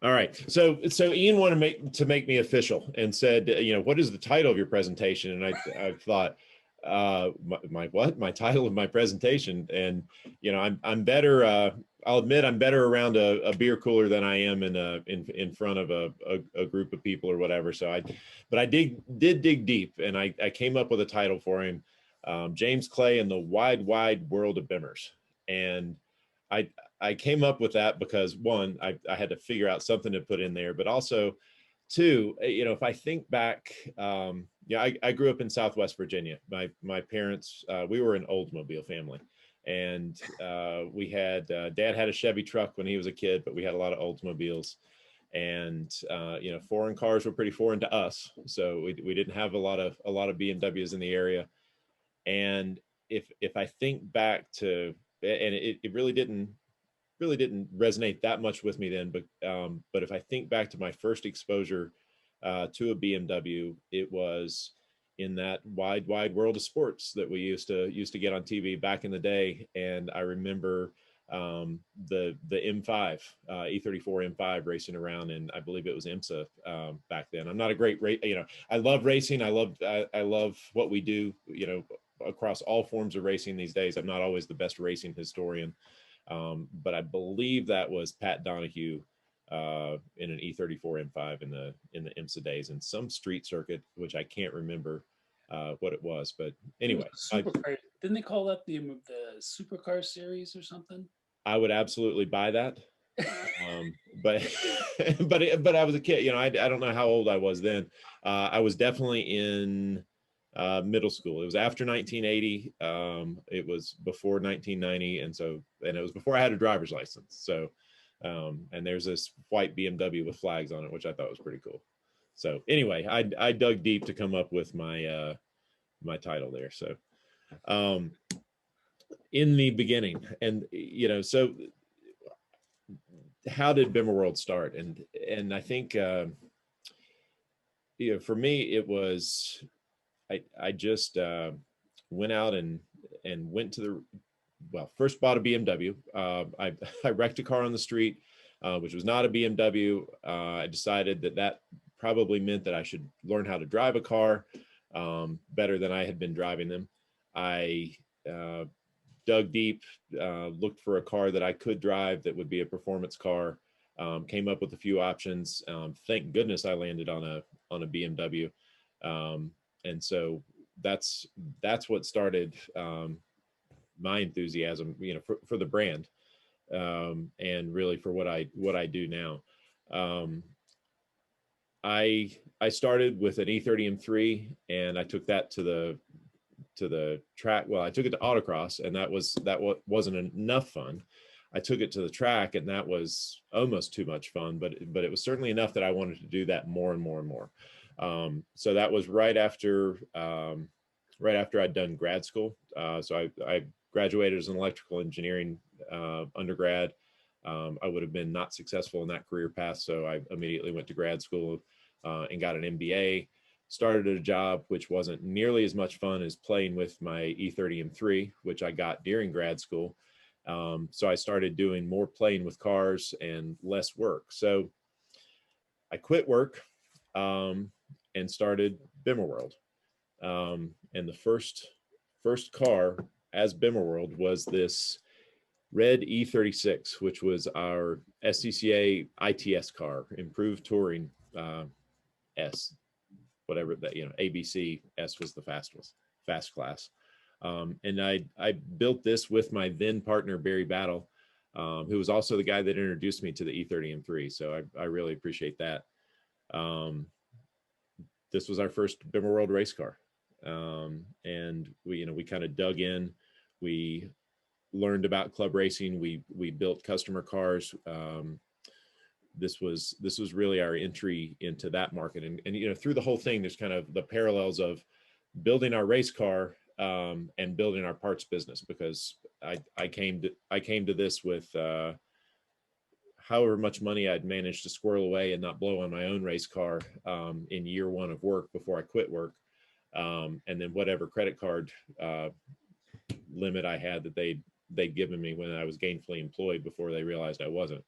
All right. So Ian wanted to make me official and said, what is the title of your presentation? And I thought, my title of my presentation. And, I'm better. I'll admit I'm better around a beer cooler than I am in front of a group of people or whatever. But I did dig deep, and I came up with a title for him, James Clay and the Wide World of Bimmers. And I came up with that because, one, I had to figure out something to put in there, but also, two, if I think back, I grew up in Southwest Virginia. My parents, we were an Oldsmobile family, and we had Dad had a Chevy truck when he was a kid, but we had a lot of Oldsmobiles, and foreign cars were pretty foreign to us, so we didn't have a lot of BMWs in the area. And if I think back to, and it really didn't resonate that much with me then, but if I think back to my first exposure to a BMW, it was in that wide world of sports that we used to get on TV back in the day. And I remember the M5 E34 M5 racing around, and I believe it was IMSA back then. I'm not a great I love racing. I love what we do, across all forms of racing these days. I'm not always the best racing historian. But I believe that was Pat Donahue in an E34 M5 in the IMSA days, in some street circuit, which I can't remember what it was. But anyway, didn't they call that the supercar series or something? I would absolutely buy that. But but I was a kid. I don't know how old I was then. I was definitely in middle school. It was after 1980. It was before 1990, and it was before I had a driver's license. So, and there's this white BMW with flags on it, which I thought was pretty cool. So anyway, I dug deep to come up with my my title there. So, in the beginning, and so how did BImmerworld start? And I think for me it was, I just went out and went to first bought a BMW. I wrecked a car on the street, which was not a BMW. I decided that probably meant that I should learn how to drive a car better than I had been driving them. I dug deep, looked for a car that I could drive that would be a performance car. Came up with a few options. Thank goodness I landed on a BMW. And so that's what started my enthusiasm, for the brand, and really for what I do now. I started with an E30 M3, and I took that to the track. Well, I took it to autocross, and that wasn't enough fun. I took it to the track, and that was almost too much fun, but it was certainly enough that I wanted to do that more and more and more. So that was right after I'd done grad school. So I graduated as an electrical engineering undergrad. I would have been not successful in that career path, so I immediately went to grad school and got an MBA. Started at a job which wasn't nearly as much fun as playing with my E30 M3, which I got during grad school. So I started doing more playing with cars and less work. So I quit work and started BImmerworld. And the first car as BImmerworld was this red E36, which was our SCCA ITS car, improved touring S, whatever that, ABC S was the fast class. And I built this with my then partner, Barry Battle, who was also the guy that introduced me to the E30 M3. So I really appreciate that. This was our first BImmerworld race car. And we kind of dug in. We learned about club racing. We built customer cars. This was really our entry into that market. And through the whole thing, there's kind of the parallels of building our race car and building our parts business, because I came to this with however much money I'd managed to squirrel away and not blow on my own race car in year one of work before I quit work. And then whatever credit card limit I had that they'd given me when I was gainfully employed before they realized I wasn't.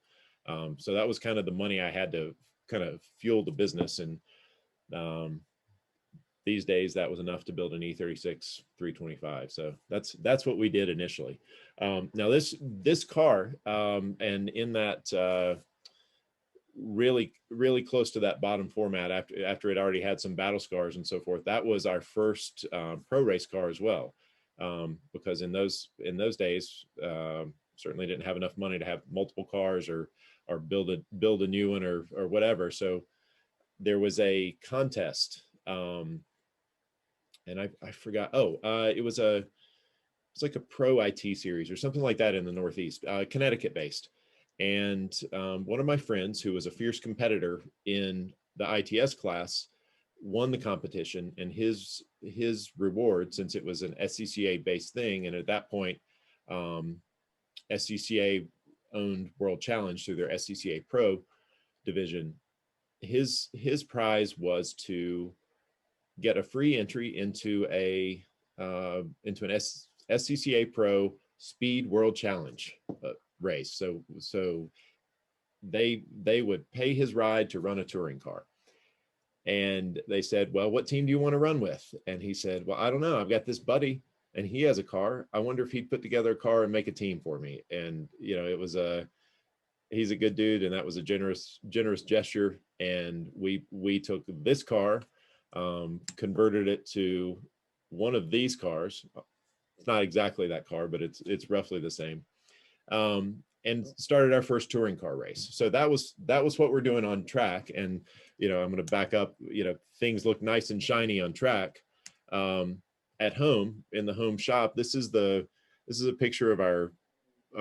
So that was kind of the money I had to kind of fuel the business. And um, these days that was enough to build an E36 325. So that's what we did initially. Now this car, and in that really close to that bottom format after it already had some battle scars and so forth, that was our first pro race car as well. Because in those days, certainly didn't have enough money to have multiple cars or build a new one or whatever. So there was a contest, and I forgot. It was like a pro IT series or something like that in the Northeast, Connecticut based. And one of my friends who was a fierce competitor in the ITS class won the competition, and his reward, since it was an SCCA based thing, and at that point SCCA owned World Challenge through their SCCA Pro division, his prize was to get a free entry into an SCCA Pro Speed World Challenge race. So they would pay his ride to run a touring car. And they said, well, what team do you want to run with? And he said, well, I don't know. I've got this buddy and he has a car. I wonder if he'd put together a car and make a team for me. And, it was he's a good dude. And that was a generous gesture. And we took this car, converted it to one of these cars. It's not exactly that car, but it's roughly the same. And started our first touring car race. So that was what we're doing on track. And, I'm going to back up, things look nice and shiny on track. At home in the home shop, this is a picture of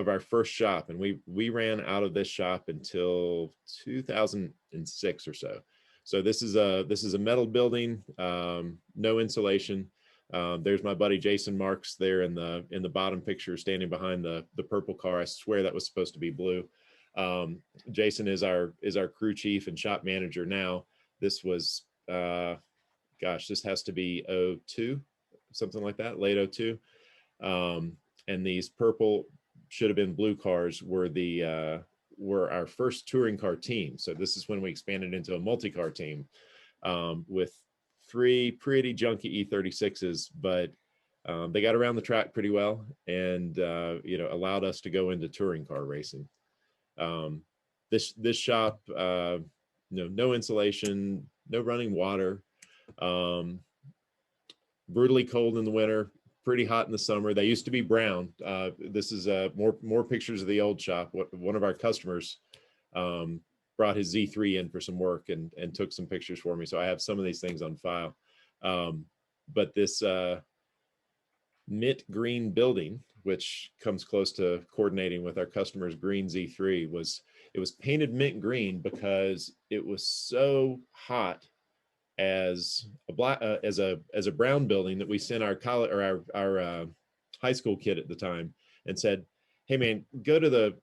our first shop. And we ran out of this shop until 2006 or so. So this is a metal building, no insulation. There's my buddy Jason Marks there in the bottom picture, standing behind the purple car. I swear that was supposed to be blue. Jason is our crew chief and shop manager now. This was this has to be 02, something like that, late 02. And these purple, should have been blue cars were our first touring car team. So this is when we expanded into a multi-car team with 3 pretty junky E36s, but they got around the track pretty well, and allowed us to go into touring car racing. This shop, no insulation, no running water, brutally cold in the winter, pretty hot in the summer. They used to be brown. This is more pictures of the old shop. One of our customers brought his Z3 in for some work and took some pictures for me. So I have some of these things on file. But this mint green building, which comes close to coordinating with our customer's green Z3, it was painted mint green because it was so hot as a brown building that we sent our college or our high school kid at the time and said, hey man,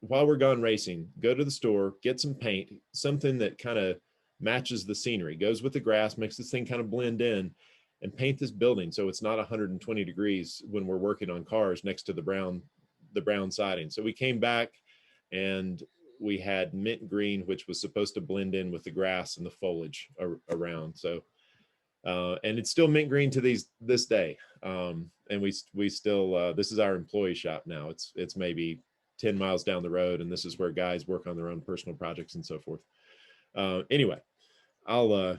while we're gone racing, go to the store, get some paint, something that kind of matches the scenery, goes with the grass, makes this thing kind of blend in, and paint this building so it's not 120 degrees when we're working on cars next to the brown siding. So we came back and we had mint green, which was supposed to blend in with the grass and the foliage around. So and it's still mint green to this day. And we still, this is our employee shop now. It's maybe 10 miles down the road, and this is where guys work on their own personal projects and so forth. Anyway, I'll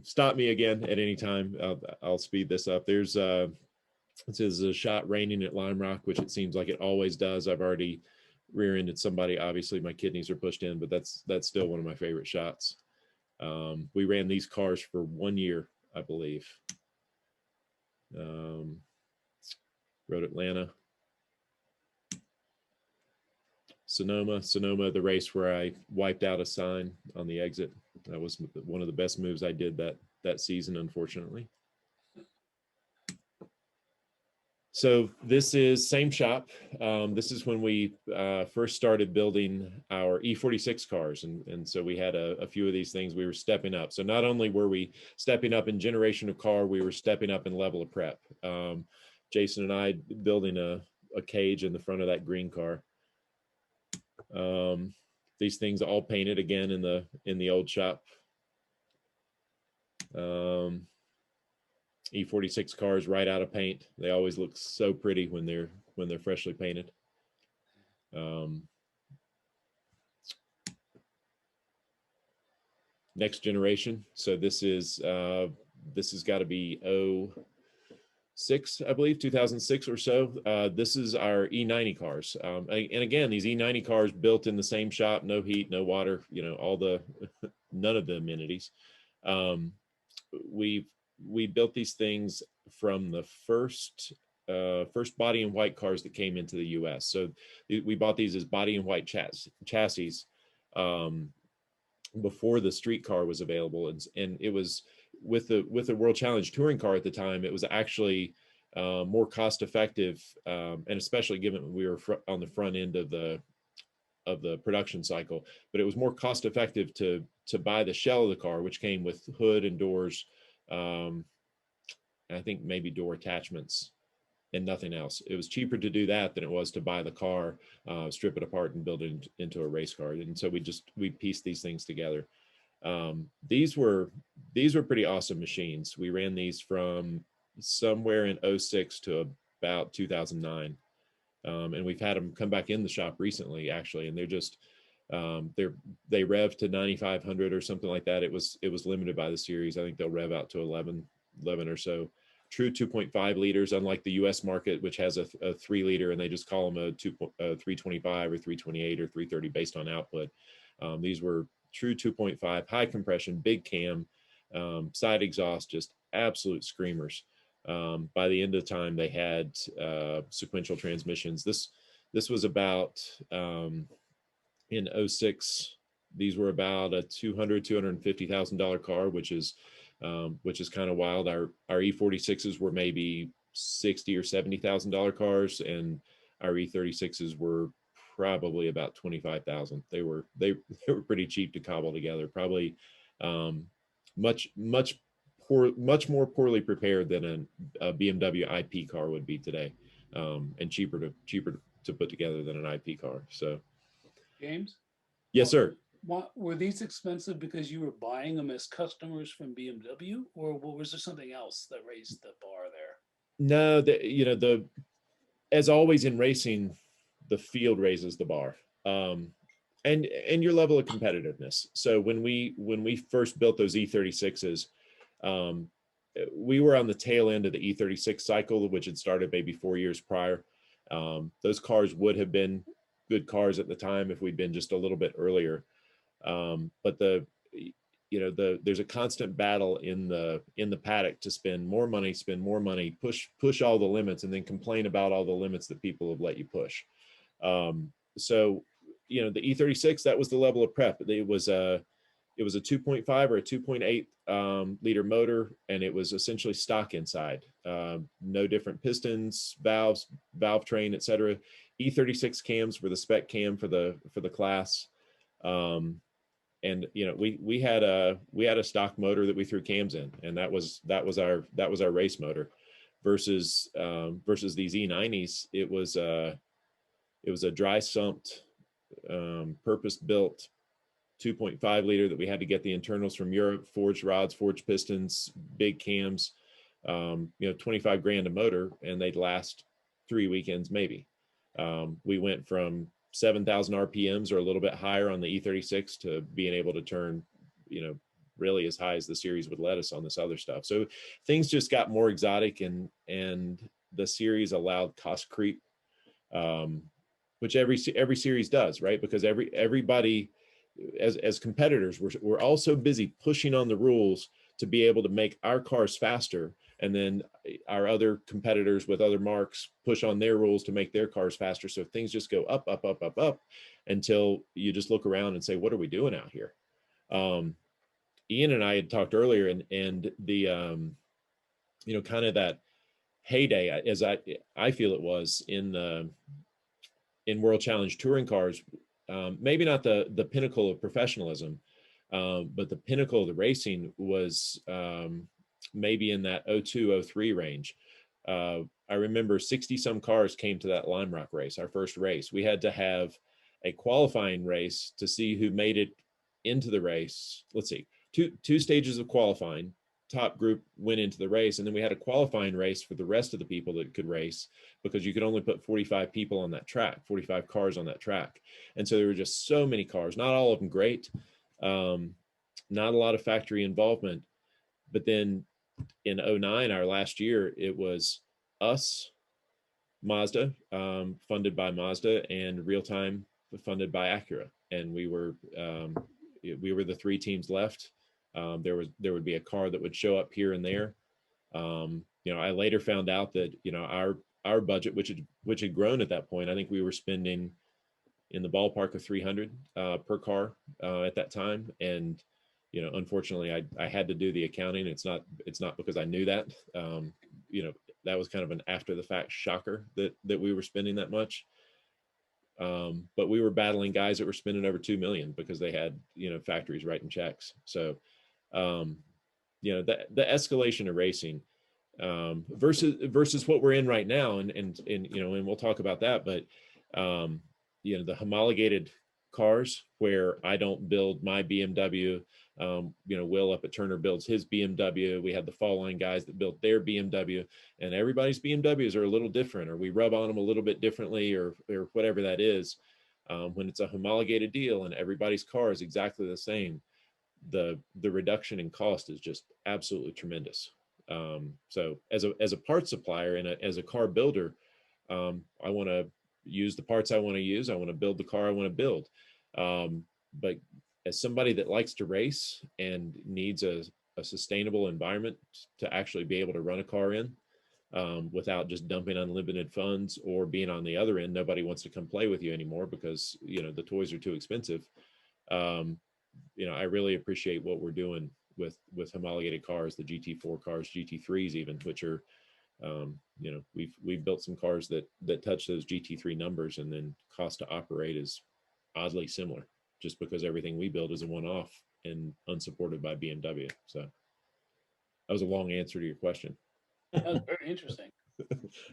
stop me again at any time. I'll speed this up. There's this is a shot raining at Lime Rock, which it seems like it always does. I've already rear-ended somebody. Obviously my kidneys are pushed in, but that's still one of my favorite shots. We ran these cars for 1 year, I believe. Road Atlanta, Sonoma, the race where I wiped out a sign on the exit. That was one of the best moves I did that season, unfortunately. So this is same shop. This is when we first started building our E46 cars. And so we had a few of these things we were stepping up. So not only were we stepping up in generation of car, we were stepping up in level of prep. Jason and I building a cage in the front of that green car. these things all painted again in the old shop. E46 cars right out of paint. They always look so pretty when they're freshly painted. Next generation. So this has got to be 06, I believe, 2006 or so. This is our E90 cars. And again, these E90 cars built in the same shop, no heat, no water, all the, none of the amenities. We built these things from the first body in white cars that came into the US. So we bought these as body in white chassis before the street car was available. And it was with the World Challenge touring car at the time, it was actually more cost effective. And especially given we were on the front end of the production cycle, but it was more cost effective to buy the shell of the car, which came with hood and doors. I think maybe door attachments and nothing else. It was cheaper to do that than it was to buy the car, strip it apart and build it into a race car. And so we pieced these things together. These were pretty awesome machines. We ran these from somewhere in 06 to about 2009. And we've had them come back in the shop recently, actually, and they're just they rev to 9,500 or something like that. It was limited by the series. I think they'll rev out to 11 or so. True 2.5 liters, unlike the U.S. market, which has a 3 liter, and they just call them a 325 or 328 or 330 based on output. These were true 2.5, high compression, big cam, side exhaust, just absolute screamers. By the end of the time, they had sequential transmissions. This was about in 06. These were about a $250,000 car, which is kind of wild. Our E46s were maybe $60,000 or $70,000 cars, and our E36s were probably about $25,000. They were pretty cheap to cobble together. Probably much more poorly prepared than a BMW IP car would be today, and cheaper to put together than an IP car. So, James? Yes, sir. Were these expensive because you were buying them as customers from BMW, or was there something else that raised the bar there? No, as always in racing, the field raises the bar, and your level of competitiveness. So when we first built those E36s, we were on the tail end of the E36 cycle, which had started maybe 4 years prior. Those cars would have been good cars at the time if we'd been just a little bit earlier. But there's a constant battle in the paddock to spend more money, push all the limits, and then complain about all the limits that people have let you push. So the E36, that was the level of prep. It was a 2.5 or a 2.8 liter motor, and it was essentially stock inside. No different pistons, valves, valve train, etc. E36 cams were the spec cam for the class. And we had a stock motor that we threw cams in, and that was our race motor. Versus these E90s, it was a dry sumped, purpose built 2.5 liter that we had to get the internals from Europe, forged rods, forged pistons, big cams, 25 grand a motor, and they'd last 3 weekends maybe. We went from 7,000 RPMs or a little bit higher on the E36 to being able to turn, really as high as the series would let us on this other stuff. So things just got more exotic, and the series allowed cost creep, which every series does, right? Because everybody as competitors, we're also busy pushing on the rules to be able to make our cars faster, and then our other competitors with other marks push on their rules to make their cars faster. So things just go up until you just look around and say, what are we doing out here? Ian and I had talked earlier, and the kind of that heyday, as I feel it was in World Challenge touring cars, maybe not the pinnacle of professionalism, but the pinnacle of the racing was maybe in that 02, 03 range. I remember 60 some cars came to that Lime Rock race, our first race. We had to have a qualifying race to see who made it into the race. Let's see, two stages of qualifying. Top group went into the race, and then we had a qualifying race for the rest of the people that could race, because you could only put 45 people on that track, 45 cars on that track. And so there were just so many cars, not all of them great, not a lot of factory involvement. But then in 09, our last year, it was us, Mazda, funded by Mazda, and Real Time, funded by Acura. And we were the three teams left. There would be a car that would show up here and there. I later found out that our budget, which had grown at that point, I think we were spending in the ballpark of 300 per car at that time. And unfortunately, I had to do the accounting. It's not because I knew that. That was kind of an after the fact shocker that we were spending that much. But we were battling guys that were spending over 2 million because they had factories writing checks. So the escalation of racing versus what we're in right now, and we'll talk about that, but the homologated cars where I don't build my BMW, Will up at Turner builds his BMW. We had the fall line guys that built their BMW, and everybody's BMWs are a little different, or we rub on them a little bit differently, or whatever that is. When it's a homologated deal and everybody's car is exactly the same, the reduction in cost is just absolutely tremendous. So as a parts supplier and as a car builder, I want to use the parts I want to use. I want to build the car I want to build. But as somebody that likes to race and needs a sustainable environment to actually be able to run a car in, without just dumping unlimited funds, or being on the other end, nobody wants to come play with you anymore because the toys are too expensive. I really appreciate what we're doing with homologated cars, the GT4 cars, GT3s even, which are we've built some cars that touch those GT3 numbers, and then cost to operate is oddly similar, just because everything we build is a one-off and unsupported by BMW. So that was a long answer to your question. That was very interesting.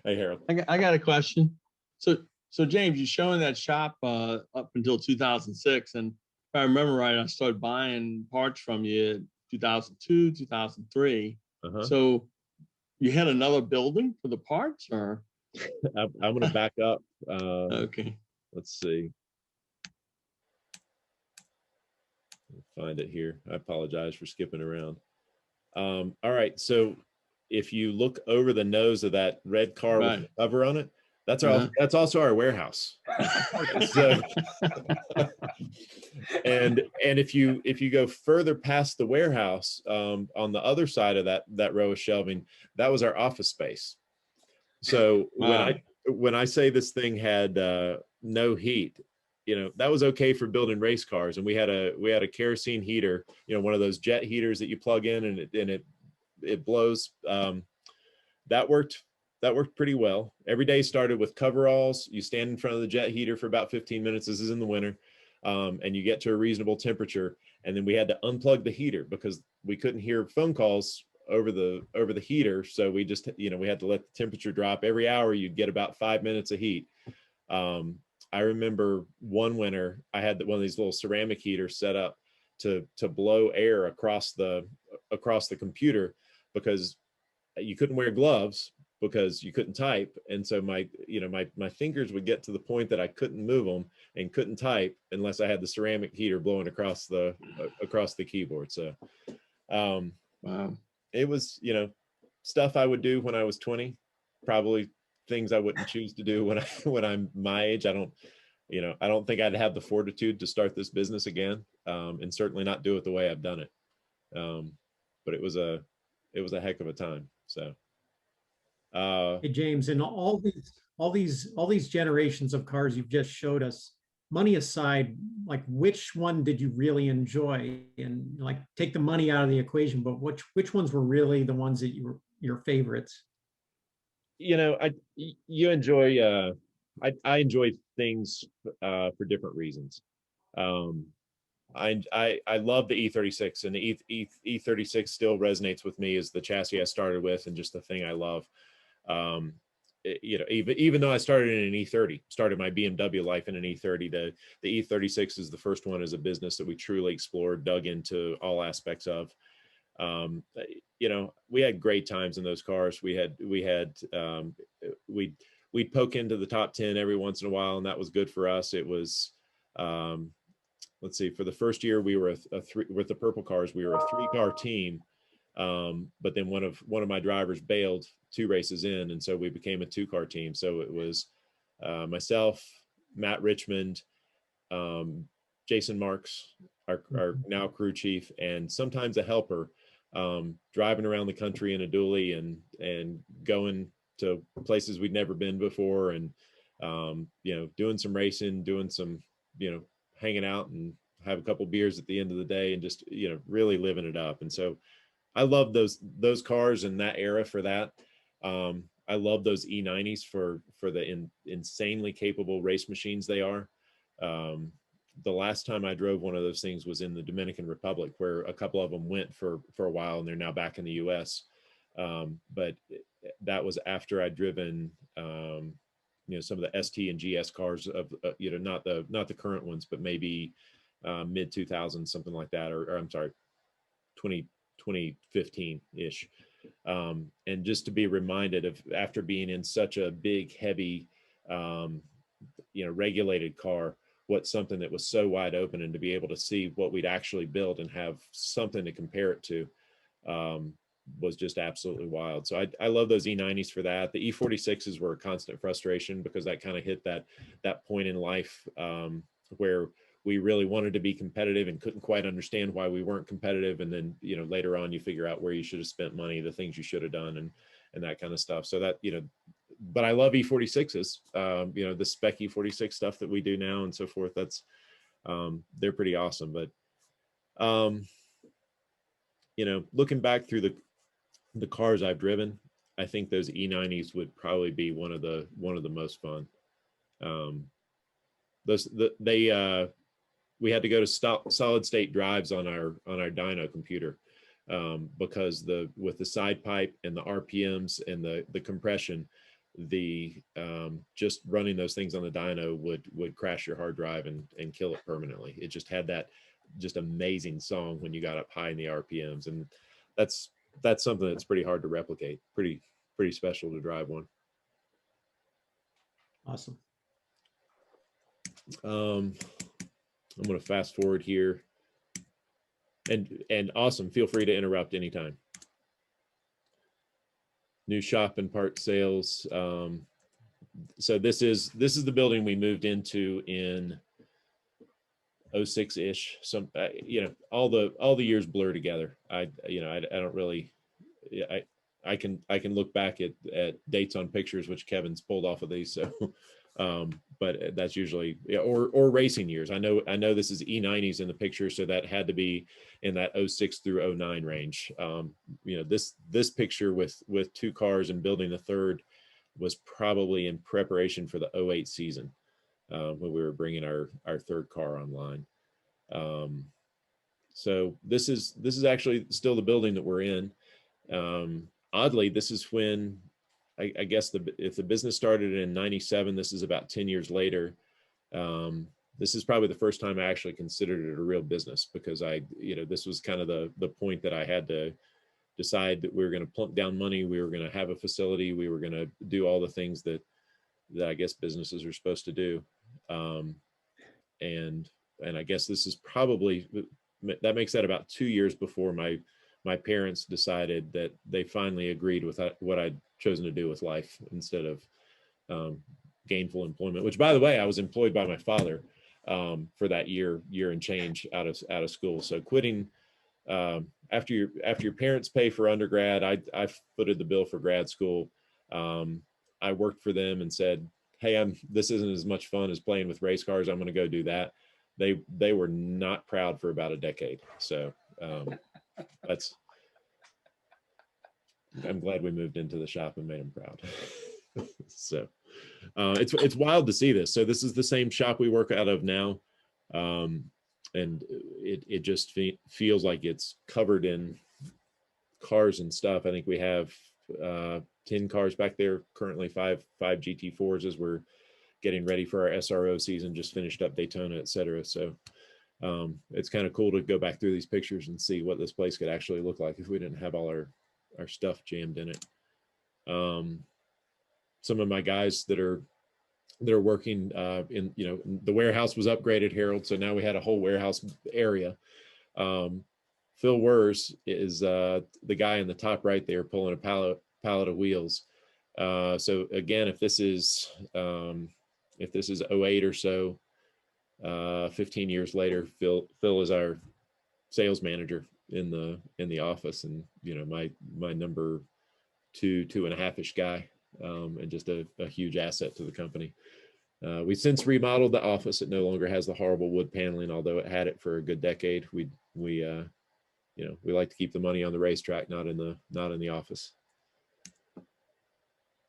Hey, Harold. I got a question. So James, you're showing that shop up until 2006, and if I remember right, I started buying parts from you 2002, 2003. So you had another building for the parts, or? I'm going to back up. Okay. Let's see. Find it here. I apologize for skipping around. All right. So if you look over the nose of that red car with the cover on it, that's also our warehouse. So, and if you go further past the warehouse, on the other side of that row of shelving, that was our office space. So when I say this thing had no heat, that was okay for building race cars. And we had a kerosene heater, one of those jet heaters that you plug in and it blows. That worked pretty well. Every day started with coveralls. You stand in front of the jet heater for about 15 minutes. This is in the winter. And you get to a reasonable temperature. And then we had to unplug the heater because we couldn't hear phone calls over the heater. So we just, we had to let the temperature drop. Every hour you'd get about 5 minutes of heat. I remember one winter I had one of these little ceramic heaters set up to blow air across the computer, because you couldn't wear gloves because you couldn't type. And so my fingers would get to the point that I couldn't move them and couldn't type unless I had the ceramic heater blowing across the keyboard. So, wow. It was, stuff I would do when I was 20, probably things I wouldn't choose to do when I'm my age. I don't think I'd have the fortitude to start this business again, and certainly not do it the way I've done it. But it was a heck of a time. So, hey James, and all these generations of cars you've just showed us, money aside, like which one did you really enjoy? And like take the money out of the equation, but which ones were really the ones that your favorites? I enjoy things for different reasons. I love the E36, and the E36 still resonates with me as the chassis I started with and just the thing I love. you know, even though I started in an E30, started my BMW life in an E30, the E36 is the first one as a business that we truly explored, dug into all aspects of. You know, we had great times in those cars. We'd poke into the top 10 every once in a while, and that was good for us. It was, let's see, for the first year we were a three with the purple cars, we were a 3-car team. But then one of my drivers bailed 2 races in, and so we became a 2-car team. So it was myself, Matt Richmond, Jason Marks, our now crew chief, and sometimes a helper, driving around the country in a dually and going to places we'd never been before, and you know, doing some racing, doing some, you know, hanging out and have a couple beers at the end of the day, and just, you know, really living it up. And so I love those cars in that era for that. I love those E90s for the insanely capable race machines they are. The last time I drove one of those things was in the Dominican Republic, where a couple of them went for a while, and they're now back in the U.S. But that was after I'd driven, you know, some of the ST and GS cars of, you know, not the current ones, but maybe mid 2000s, something like that, or I'm sorry, 2015-ish. And just to be reminded of, after being in such a big, heavy, you know, regulated car, what something that was so wide open, and to be able to see what we'd actually built and have something to compare it to, was just absolutely wild. So I love those E90s for that. The E46s were a constant frustration, because that kind of hit that point in life where we really wanted to be competitive and couldn't quite understand why we weren't competitive. And then, you know, later on you figure out where you should have spent money, the things you should have done, and that kind of stuff. So that, you know, but I love E46s, you know, the spec E46 stuff that we do now and so forth. That's, they're pretty awesome. But, you know, looking back through the cars I've driven, I think those E90s would probably be one of the most fun. We had to go to solid state drives on our dyno computer, because with the side pipe and the RPMs and the compression, just running those things on the dyno would crash your hard drive and kill it permanently. It just had that just amazing song when you got up high in the RPMs, and that's something that's pretty hard to replicate. Pretty special to drive one. Awesome. I'm going to fast forward here, and awesome. Feel free to interrupt anytime. New shop and part sales. So this is the building we moved into in 06-ish. Some, you know, all the years blur together. I don't really, I can look back at dates on pictures, which Kevin's pulled off of these. So, but that's usually, yeah, or racing years. I know this is E90s in the picture, so that had to be in that 06 through 09 range. You know, this picture with 2 cars and building the third was probably in preparation for the 08 season, when we were bringing our third car online. So this is actually still the building that we're in. Oddly, this is when I guess if the business started in 97, this is about 10 years later. This is probably the first time I actually considered it a real business, because this was kind of the point that I had to decide that we were going to plunk down money. We were going to have a facility. We were going to do all the things that I guess businesses are supposed to do. And I guess this is probably, that makes that about 2 years before my parents decided that they finally agreed with what I'd chosen to do with life instead of gainful employment, which, by the way, I was employed by my father for that year and change out of school. So quitting after your parents pay for undergrad, I footed the bill for grad school. I worked for them and said, hey, this isn't as much fun as playing with race cars. I'm going to go do that. They were not proud for about a decade. So I'm glad we moved into the shop and made them proud. So it's wild to see this. So this is the same shop we work out of now. And it just feels like it's covered in cars and stuff. I think we have 10 cars back there, currently five GT4s as we're getting ready for our SRO season, just finished up Daytona, et cetera. So it's kind of cool to go back through these pictures and see what this place could actually look like if we didn't have all our stuff jammed in it. Some of my guys that are working in, you know, the warehouse was upgraded, Harold, so now we had a whole warehouse area. Phil Wers is the guy in the top right there pulling a pallet of wheels. So again, if this is 08 or so, 15 years later, Phil is our sales manager in the office, and you know, my number 2.5-ish guy, and just a huge asset to the company. We since remodeled the office. It no longer has the horrible wood paneling, although it had it for a good decade. We you know, we like to keep the money on the racetrack, not in the office.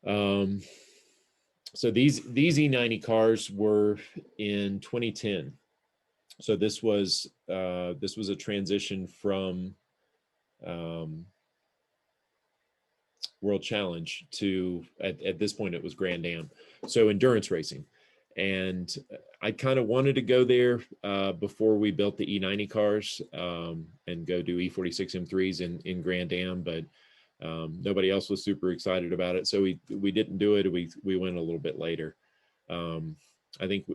So these E90 cars were in 2010. So this was a transition from World Challenge to, at this point, it was Grand Am. So endurance racing. And I kind of wanted to go there before we built the E90 cars, and go do E46 M3s in Grand Am, but nobody else was super excited about it. So we didn't do it. We went a little bit later. I think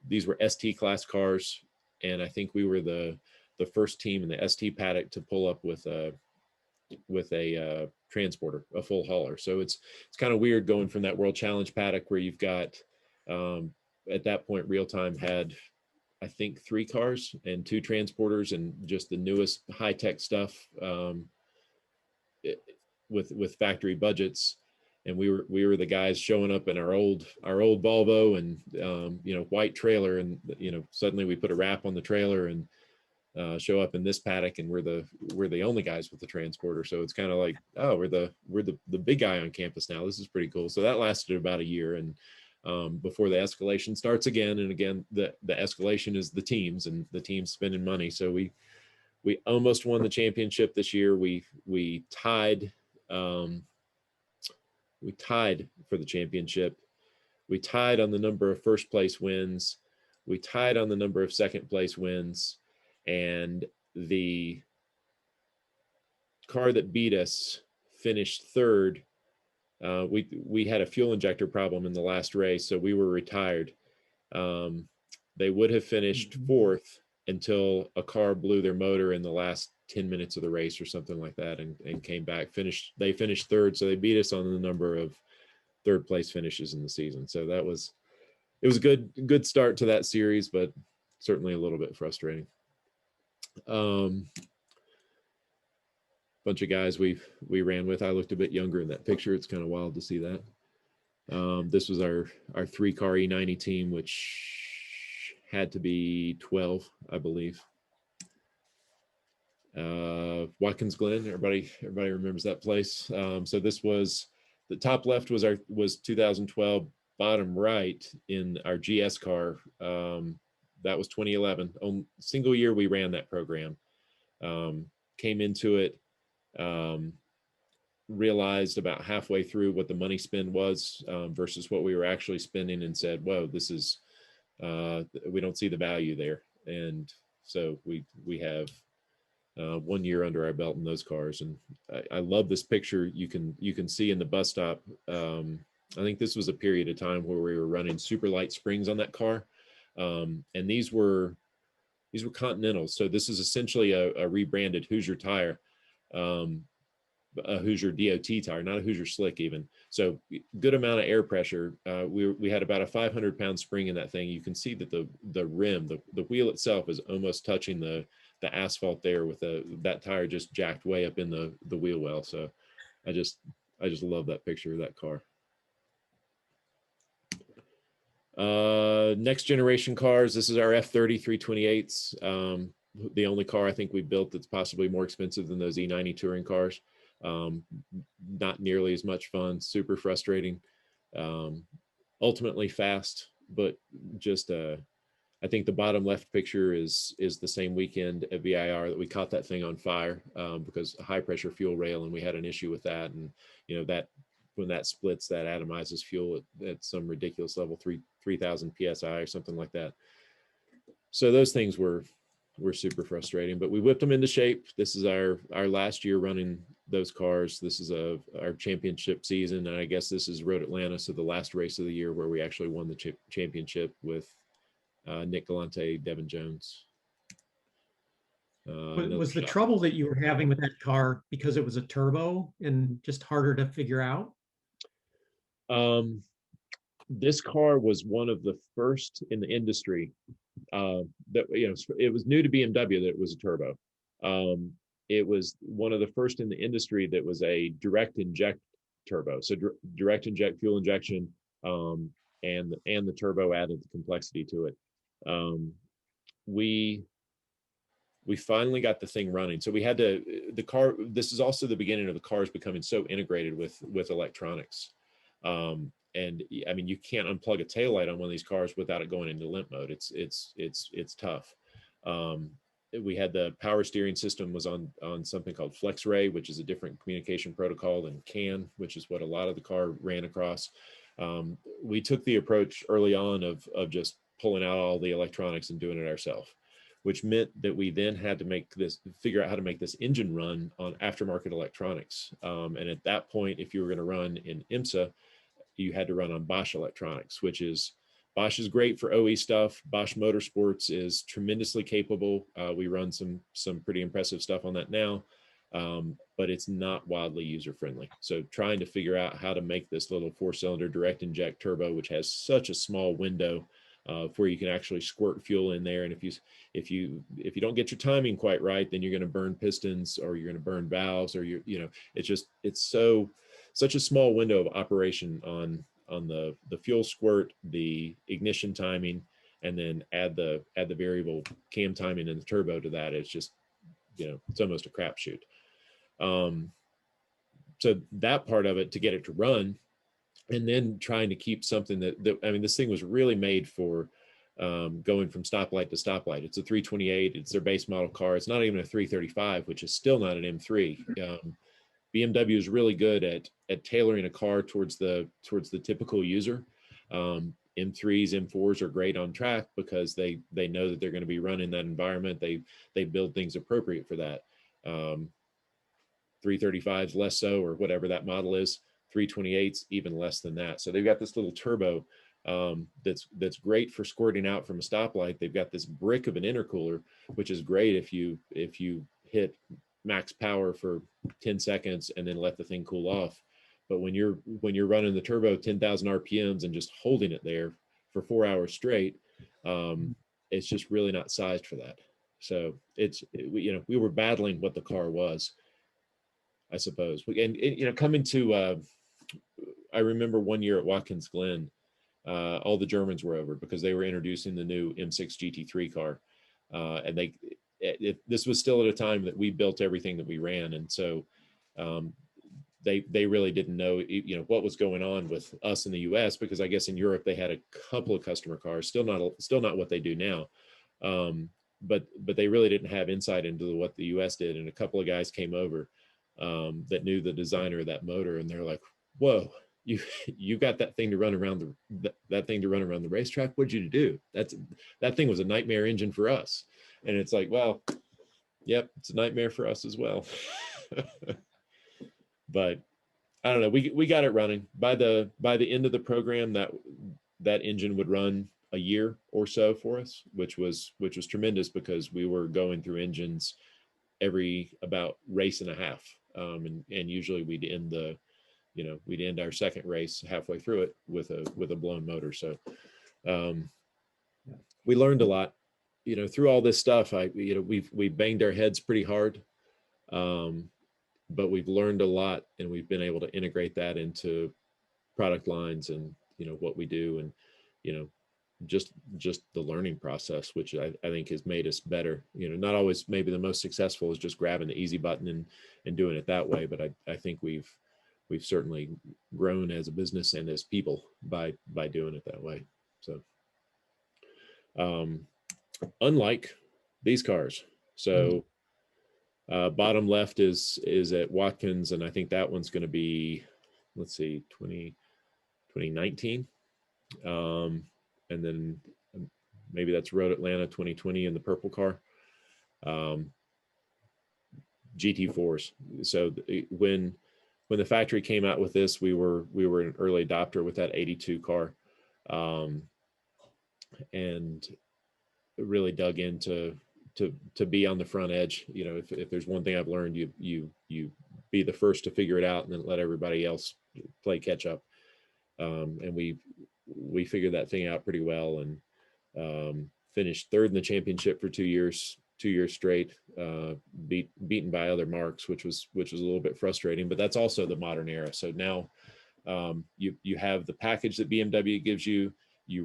these were ST class cars, and I think we were the first team in the ST paddock to pull up with a transporter, a full hauler. So it's kind of weird going from that World Challenge paddock where you've got, at that point, Real Time had, I think, 3 cars and 2 transporters and just the newest high-tech stuff, with factory budgets. And we were the guys showing up in our old Volvo and you know, white trailer, and you know, suddenly we put a wrap on the trailer and show up in this paddock, and we're the only guys with the transporter. So it's kind of like, oh, we're the big guy on campus now. This is pretty cool. So that lasted about a year, and before the escalation starts again. And again, the escalation is the teams, and the teams spending money. So we almost won the championship this year. We tied for the championship. We tied on the number of first place wins. We tied on the number of second place wins. And the car that beat us finished third. We had a fuel injector problem in the last race, so we were retired. They would have finished fourth until a car blew their motor in the last 10 minutes of the race or something like that, and came back. They finished third, so they beat us on the number of third place finishes in the season. So it was a good start to that series, but certainly a little bit frustrating. Bunch of guys we ran with. I looked a bit younger in that picture. It's kind of wild to see that. This was our 3-car E90 team, which had to be 12, I believe. Watkins Glen, everybody remembers that place. So this was, the top left was 2012. Bottom right in our GS car, that was 2011. On single year we ran that program. Came into it, realized about halfway through what the money spend was versus what we were actually spending, and said, whoa, this is, we don't see the value there. And so we have 1 year under our belt in those cars. And I love this picture. You can see in the bus stop, I think this was a period of time where we were running super light springs on that car. And these were Continentals. So this is essentially a rebranded Hoosier tire, a Hoosier DOT tire, not a Hoosier slick even. So good amount of air pressure. We had about a 500-pound spring in that thing. You can see that the rim, the wheel itself is almost touching the asphalt there, with that tire just jacked way up in the wheel well. So I just love that picture of that car. Next generation cars. This is our F30 328s. The only car I think we built that's possibly more expensive than those E90 touring cars. Not nearly as much fun, super frustrating. Ultimately fast, but just I think the bottom left picture is the same weekend at VIR that we caught that thing on fire, because a high pressure fuel rail, and we had an issue with that. And you know, that when that splits, that atomizes fuel at some ridiculous level, 3,000 psi or something like that. So those things were super frustrating, but we whipped them into shape. This is our last year running those cars. This is our championship season, and I guess this is Road Atlanta, so the last race of the year where we actually won the championship with Nick Galante, Devin Jones. Was the trouble that you were having with that car because it was a turbo and just harder to figure out? This car was one of the first in the industry that, it was new to BMW that it was a turbo. It was one of the first in the industry that was a direct inject turbo. So direct inject fuel injection, and the turbo added the complexity to it. We finally got the thing running. So we had the car, this is also the beginning of the cars becoming so integrated with electronics. And I mean, you can't unplug a taillight on one of these cars without it going into limp mode. It's tough. We had the power steering system was on something called FlexRay, which is a different communication protocol than CAN, which is what a lot of the car ran across. We took the approach early on of just pulling out all the electronics and doing it ourselves, which meant that we then had to figure out how to make this engine run on aftermarket electronics. And at that point, if you were going to run in IMSA, you had to run on Bosch electronics, Bosch is great for OE stuff. Bosch Motorsports is tremendously capable. We run some pretty impressive stuff on that now, but it's not wildly user-friendly. So trying to figure out how to make this little 4-cylinder direct inject turbo, which has such a small window where you can actually squirt fuel in there. And if you don't get your timing quite right, then you're going to burn pistons, or you're going to burn valves, or it's such a small window of operation on the fuel squirt, the ignition timing, and then add the variable cam timing and the turbo to that. It's just, it's almost a crapshoot. So that part of it, to get it to run, and then trying to keep something that I mean, this thing was really made for going from stoplight to stoplight. It's a 328. It's their base model car. It's not even a 335, which is still not an M3. BMW is really good at tailoring a car towards the typical user. M3s, M4s are great on track because they know that they're going to be running that environment. They build things appropriate for that. 335s less so, or whatever that model is. 328s even less than that. So they've got this little turbo that's great for squirting out from a stoplight. They've got this brick of an intercooler, which is great if you hit max power for 10 seconds and then let the thing cool off. But when you're running the turbo 10,000 RPMs and just holding it there for 4 hours straight, it's just really not sized for that. So we were battling what the car was, I suppose. And coming to I remember one year at Watkins Glen, all the Germans were over because they were introducing the new M6 GT3 car, and this was still at a time that we built everything that we ran, and so they really didn't know what was going on with us in the U.S. because I guess in Europe they had a couple of customer cars, still not what they do now, but they really didn't have insight into what the U.S. did, and a couple of guys came over that knew the designer of that motor, and they're like, "Whoa, you got that thing to run around the racetrack? What'd you do? That thing was a nightmare engine for us." And it's like, well, yep, it's a nightmare for us as well. But I don't know. We got it running. By the end of the program, that engine would run a year or so for us, which was tremendous because we were going through engines every about race and a half, and usually we'd end our second race halfway through it with a blown motor. So we learned a lot, through all this stuff. We've banged our heads pretty hard, but we've learned a lot, and we've been able to integrate that into product lines and what we do, and just the learning process, which I think has made us better. Not always maybe the most successful is just grabbing the easy button and doing it that way, but I think we've certainly grown as a business and as people by doing it that way. So unlike these cars, so bottom left is at Watkins, and I think that one's going to be let's see, 2019. And then maybe that's Road Atlanta 2020 in the purple car. GT4s. So when the factory came out with this, we were an early adopter with that 82 car, and really dug into to be on the front edge. You know, if there's one thing I've learned, you be the first to figure it out and then let everybody else play catch up. And we figured that thing out pretty well, and finished third in the championship for 2 years straight, beaten by other marks, which was a little bit frustrating, but that's also the modern era. So now you have the package that BMW gives you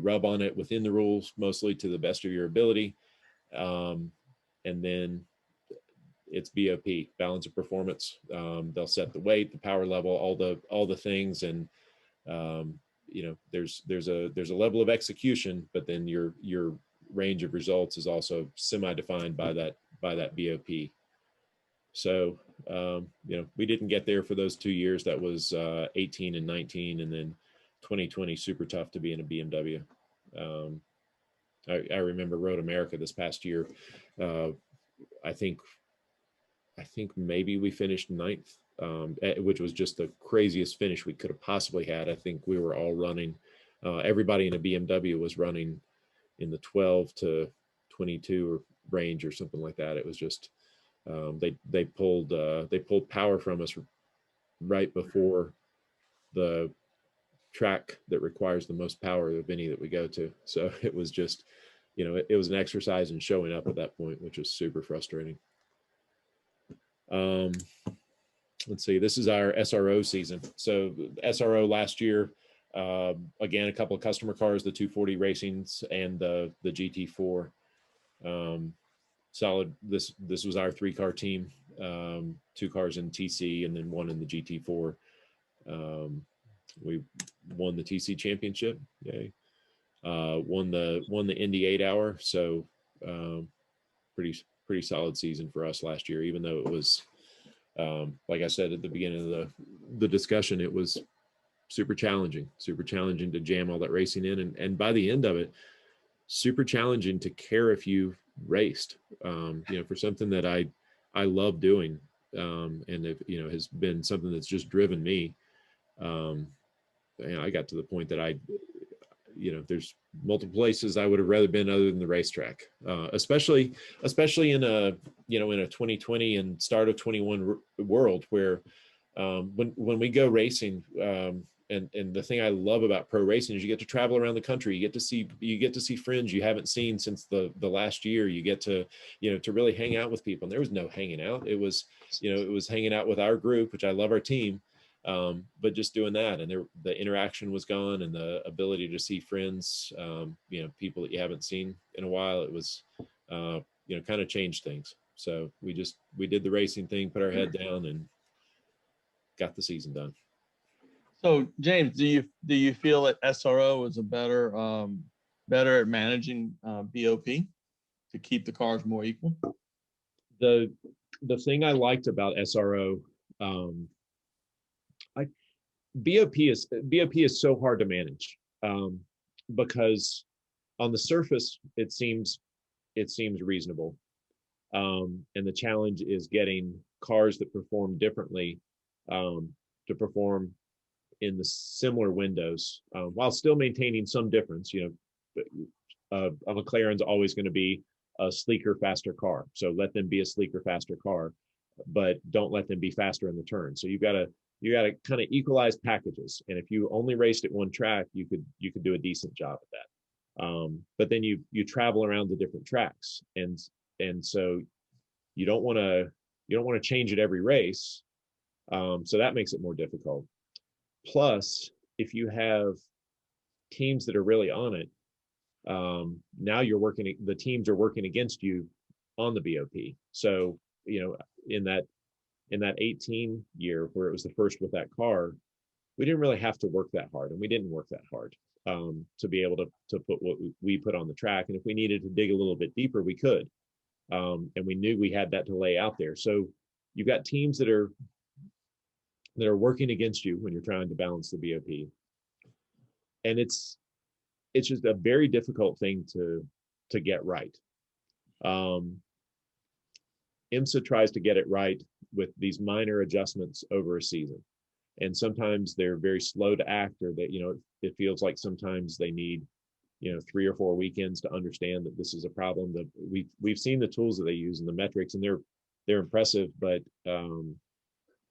rub on it within the rules, mostly to the best of your ability. And then it's BOP, balance of performance. They'll set the weight, the power level, all the things. And you know, there's a level of execution, but then your range of results is also semi-defined by that BOP. So you know, we didn't get there for those 2 years. That was 18 and 19, and then 2020 super tough to be in a BMW. I remember Road America this past year. I think maybe we finished 9th, which was just the craziest finish we could have possibly had. I think we were all running. Everybody in a BMW was running in the 12 to 22 range or something like that. It was just they pulled power from us right before the track that requires the most power of any that we go to. So it was just, you know, it was an exercise in showing up at that point, which was super frustrating. Let's see, this is our SRO season. So SRO last year, again, a couple of customer cars, the 240 Racings and the GT4. Solid. This was our 3-car team, 2 cars in TC and then 1 in the GT4. We won the TC championship. Yay. Won the Indy 8 hour. So pretty solid season for us last year, even though it was, like I said at the beginning of the discussion, it was super challenging to jam all that racing in. And by the end of it, super challenging to care if you raced, you know, for something that I love doing, and it, you know, has been something that's just driven me. And I got to the point that you know, there's multiple places I would have rather been other than the racetrack, especially in a, you know, in a 2020 and start of 21 world where when we go racing, and the thing I love about pro racing is you get to travel around the country. You get to see friends you haven't seen since the last year. You get to, you know, to really hang out with people. And there was no hanging out. It was, you know, it was hanging out with our group, which I love our team. But just doing that, and the interaction was gone, and the ability to see friends, you know, people that you haven't seen in a while. It was, you know, kind of changed things. So we did the racing thing, put our head down, and got the season done. So James, do you feel that SRO is a better at managing BOP to keep the cars more equal? The thing I liked about SRO, BOP is so hard to manage, because on the surface it seems reasonable, and the challenge is getting cars that perform differently to perform in the similar windows, while still maintaining some difference. You know, a McLaren's always going to be a sleeker, faster car, so let them be a sleeker, faster car, but don't let them be faster in the turn. So you got to kind of equalize packages. And if you only raced at one track, you could do a decent job at that. But then you travel around the different tracks, and so you don't want to change at every race. So that makes it more difficult. Plus, if you have teams that are really on it, now the teams are working against you on the BOP. So, you know, in that 18 year where it was the first with that car, we didn't really have to work that hard, and we didn't work that hard to be able to put what we put on the track. And if we needed to dig a little bit deeper, we could. And we knew we had that to lay out there. So you've got teams that are that are working against you when you're trying to balance the BOP. And it's just a very difficult thing to get right. IMSA tries to get it right with these minor adjustments over a season. And sometimes they're very slow to act, or that, it feels like sometimes they need, 3 or 4 weekends to understand that this is a problem. That we've seen the tools that they use and the metrics, and they're impressive, but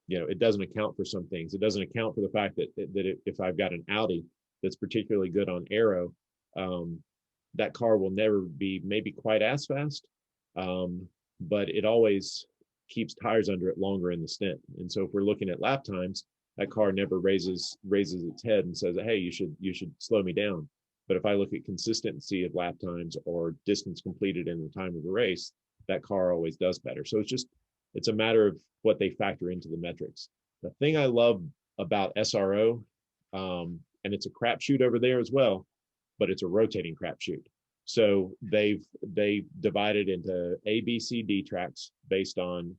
it doesn't account for some things. It doesn't account for the fact that if I've got an Audi that's particularly good on aero, that car will never be maybe quite as fast, but it always keeps tires under it longer in the stint. And so if we're looking at lap times, that car never raises its head and says, hey, you should slow me down. But if I look at consistency of lap times or distance completed in the time of the race, that car always does better. So it's a matter of what they factor into the metrics. The thing I love about SRO, and it's a crapshoot over there as well, but it's a rotating crapshoot. So they divided into A, B, C, D tracks based on,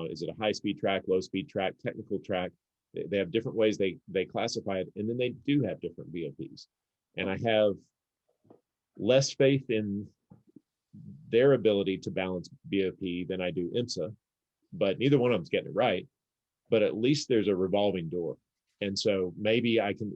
is it a high speed track, low speed track, technical track? They have different ways they classify it, and then they do have different BOPs. And I have less faith in their ability to balance BOP than I do IMSA, but neither one of them's getting it right. But at least there's a revolving door. And so maybe I can,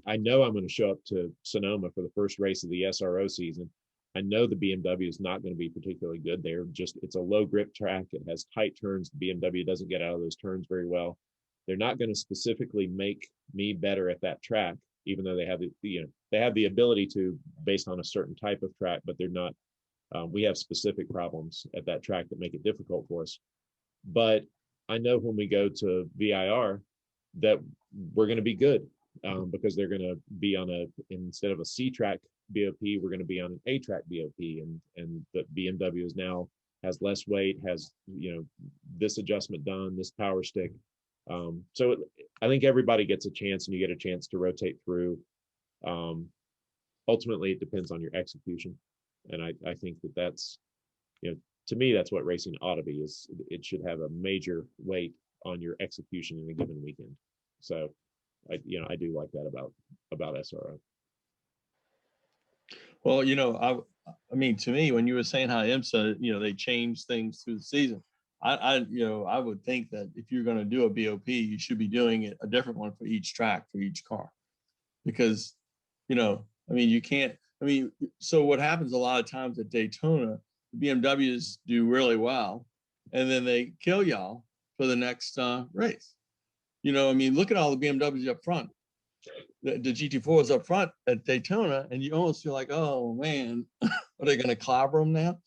I know I'm going to show up to Sonoma for the first race of the SRO season. I know the BMW is not going to be particularly good there. It's a low grip track. It has tight turns. The BMW doesn't get out of those turns very well. They're not going to specifically make me better at that track, even though they have they have the ability to, based on a certain type of track, but they're not. We have specific problems at that track that make it difficult for us. But I know when we go to VIR that we're going to be good, because they're going to be on instead of a C track BOP, we're going to be on an A track BOP, and the BMW has less weight, has this adjustment done, this power stick. So I think everybody gets a chance, and you get a chance to rotate through. Ultimately, it depends on your execution, and I think that's to me, that's what racing ought to be. Is it should have a major weight on your execution in a given weekend. So I do like that about SRO. Well, I mean, to me, when you were saying how IMSA, they change things through the season, I would think that if you're going to do a BOP, you should be doing it a different one for each track, for each car, because, I mean, you can't. I mean, so what happens a lot of times at Daytona, the BMWs do really well, and then they kill y'all for the next race. I mean, look at all the BMWs up front. The GT4s up front at Daytona, and you almost feel like, oh man, are they going to clobber them now?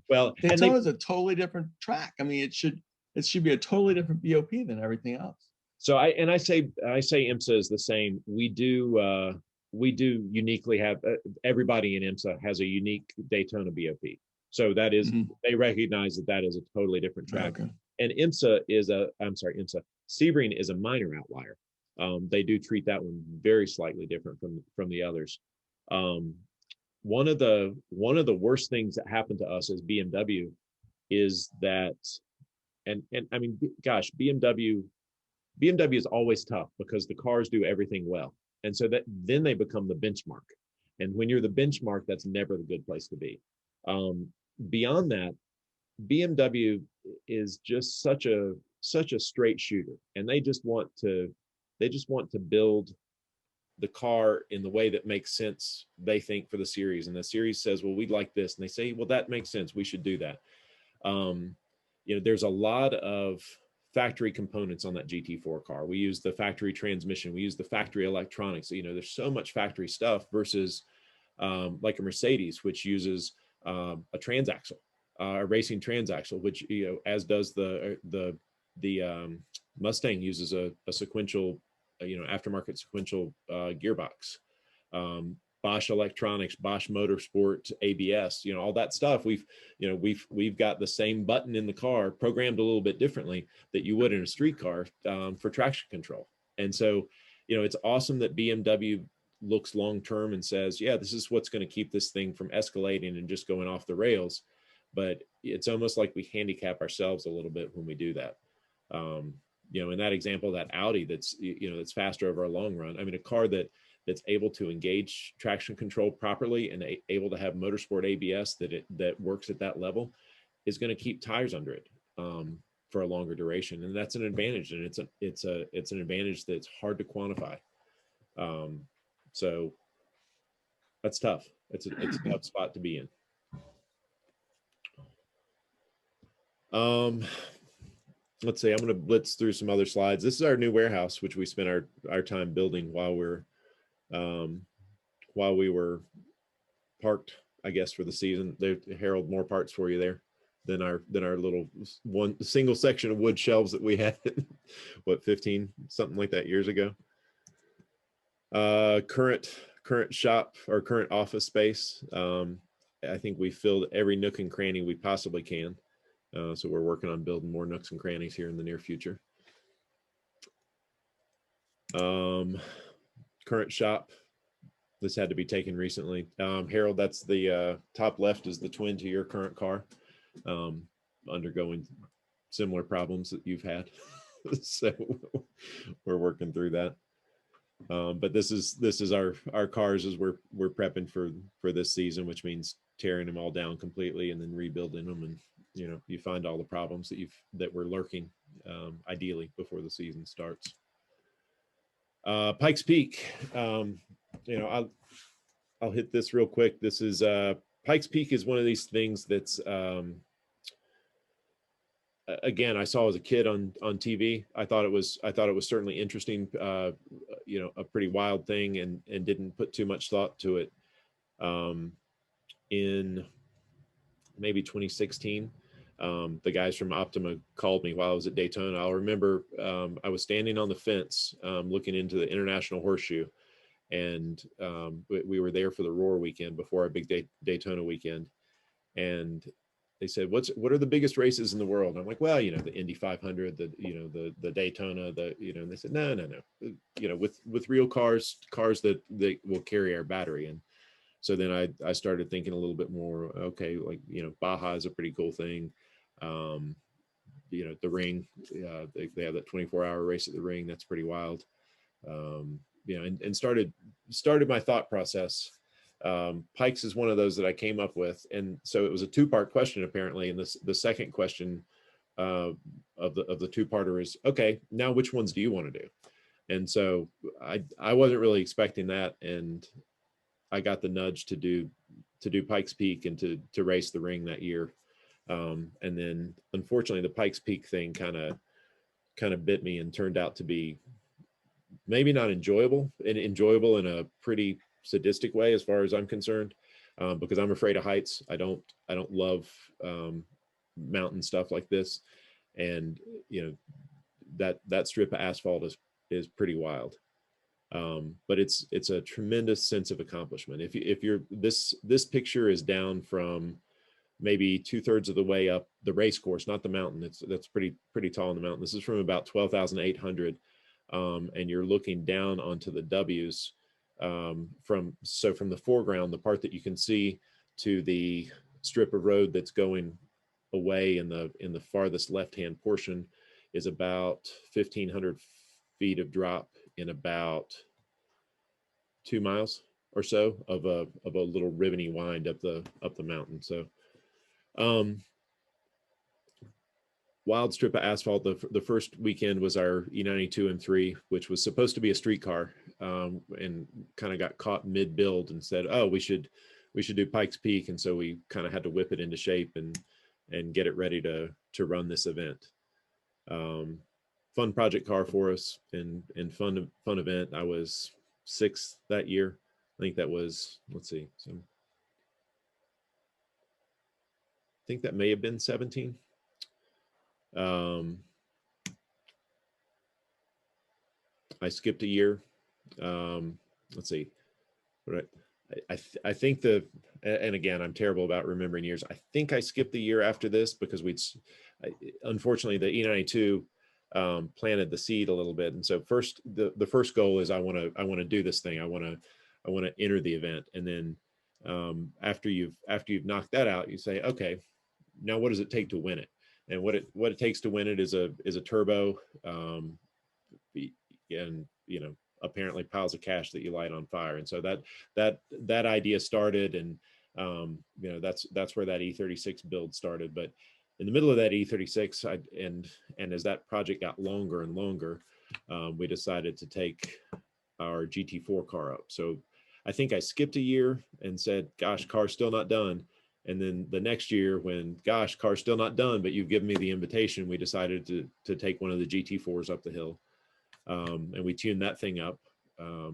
Well, Daytona is a totally different track. I mean, it should be a totally different BOP than everything else. So I say IMSA is the same. We do uniquely have everybody in IMSA has a unique Daytona BOP. So that is they recognize that is a totally different track. Okay. And IMSA Sebring is a minor outlier. They do treat that one very slightly different from the others. One of the worst things that happened to us as BMW is that, and I mean, gosh, BMW is always tough because the cars do everything well, and so that then they become the benchmark. And when you're the benchmark, that's never the good place to be. Beyond that, BMW is just such a straight shooter, and they just want to build the car in the way that makes sense, they think, for the series. And the series says, well, we'd like this, and they say, well, that makes sense, we should do that. There's a lot of factory components on that GT4 car. We use the factory transmission, we use the factory electronics. There's so much factory stuff versus like a Mercedes, which uses a transaxle, a racing transaxle, which as does the Mustang uses a sequential, aftermarket sequential gearbox. Bosch Electronics, Bosch Motorsport, ABS, all that stuff. We've got the same button in the car programmed a little bit differently that you would in a street car for traction control. And so, it's awesome that BMW looks long term and says, yeah, this is what's going to keep this thing from escalating and just going off the rails. But it's almost like we handicap ourselves a little bit when we do that. you know, in that example, that Audi that's, you know, that's faster over a long run. I mean, a car that's able to engage traction control properly and able to have motorsport ABS that works at that level is going to keep tires under it for a longer duration, and that's an advantage. And it's an advantage that's hard to quantify. So that's tough. It's a tough spot to be in. Let's see, I'm going to blitz through some other slides. This is our new warehouse, which we spent our time building while we were parked, I guess, for the season. There, Harold, more parts for you there than our little one single section of wood shelves that we had, what, 15, something like that years ago. Current shop or current office space. I think we filled every nook and cranny we possibly can. So we're working on building more nooks and crannies here in the near future. Current shop. This had to be taken recently. Harold, that's the top left is the twin to your current car, undergoing similar problems that you've had. So we're working through that. But this is our cars as we're prepping for this season, which means tearing them all down completely and then rebuilding them. And you know, you find all the problems that were lurking ideally before the season starts. Pikes Peak. You know, I'll hit this real quick. This is Pikes Peak is one of these things that's again, I saw as a kid on TV. I thought it was certainly interesting, you know, a pretty wild thing, and didn't put too much thought to it. In maybe 2016, the guys from Optima called me while I was at Daytona. I'll remember I was standing on the fence looking into the International Horseshoe, and we were there for the Roar weekend before our big Daytona weekend, and they said, what are the biggest races in the world? And I'm like, well, you know, the Indy 500, the Daytona, and they said, no, you know, with real cars that will carry our battery. And so then I started thinking a little bit more, okay, like, you know, Baja is a pretty cool thing. You know, the ring, they have that 24-hour race at the ring. That's pretty wild. You know, and started my thought process. Pikes is one of those that I came up with, and so it was a two-part question apparently. And the second question of the two-parter is, okay, now which ones do you want to do? And so I wasn't really expecting that, and I got the nudge to do Pikes Peak and to race the ring that year. And then unfortunately the Pikes Peak thing kind of bit me and turned out to be maybe not enjoyable in a pretty sadistic way as far as I'm concerned, because I'm afraid of heights. I don't love mountain stuff like this, and you know, that strip of asphalt is pretty wild. But it's a tremendous sense of accomplishment. If you're this picture is down from maybe 2/3 of the way up the race course, not the mountain. That's pretty tall in the mountain. This is from about 12,800, and you're looking down onto the W's. From the foreground, the part that you can see to the strip of road that's going away in the farthest left-hand portion is about 1,500 feet of drop in about 2 miles or so of a little ribbony wind up the mountain. So wild strip of asphalt. The first weekend was our E92 M3, which was supposed to be a street car, and kind of got caught mid-build and said, oh, we should do Pikes Peak. And so we kind of had to whip it into shape and get it ready to run this event. Fun project car for us, and fun event. I was 6th that year. I think that was, let's see, so I think that may have been 17. I skipped a year. Let's see. I think and again, I'm terrible about remembering years. I think I skipped the year after this because unfortunately the E92 planted the seed a little bit. And so the first goal is I want to do this thing. I want to enter the event. And then after you've knocked that out, you say, okay, now what does it take to win it? and what it takes to win it is a turbo, and apparently piles of cash that you light on fire. And so that idea started, and that's where that E36 build started. But in the middle of that E36, and as that project got longer and longer, we decided to take our GT4 car up. So I think I skipped a year and said, gosh, car's still not done. And then the next year, when, gosh, car's still not done, but you've given me the invitation, we decided to take one of the GT4s up the hill. And we tuned that thing up.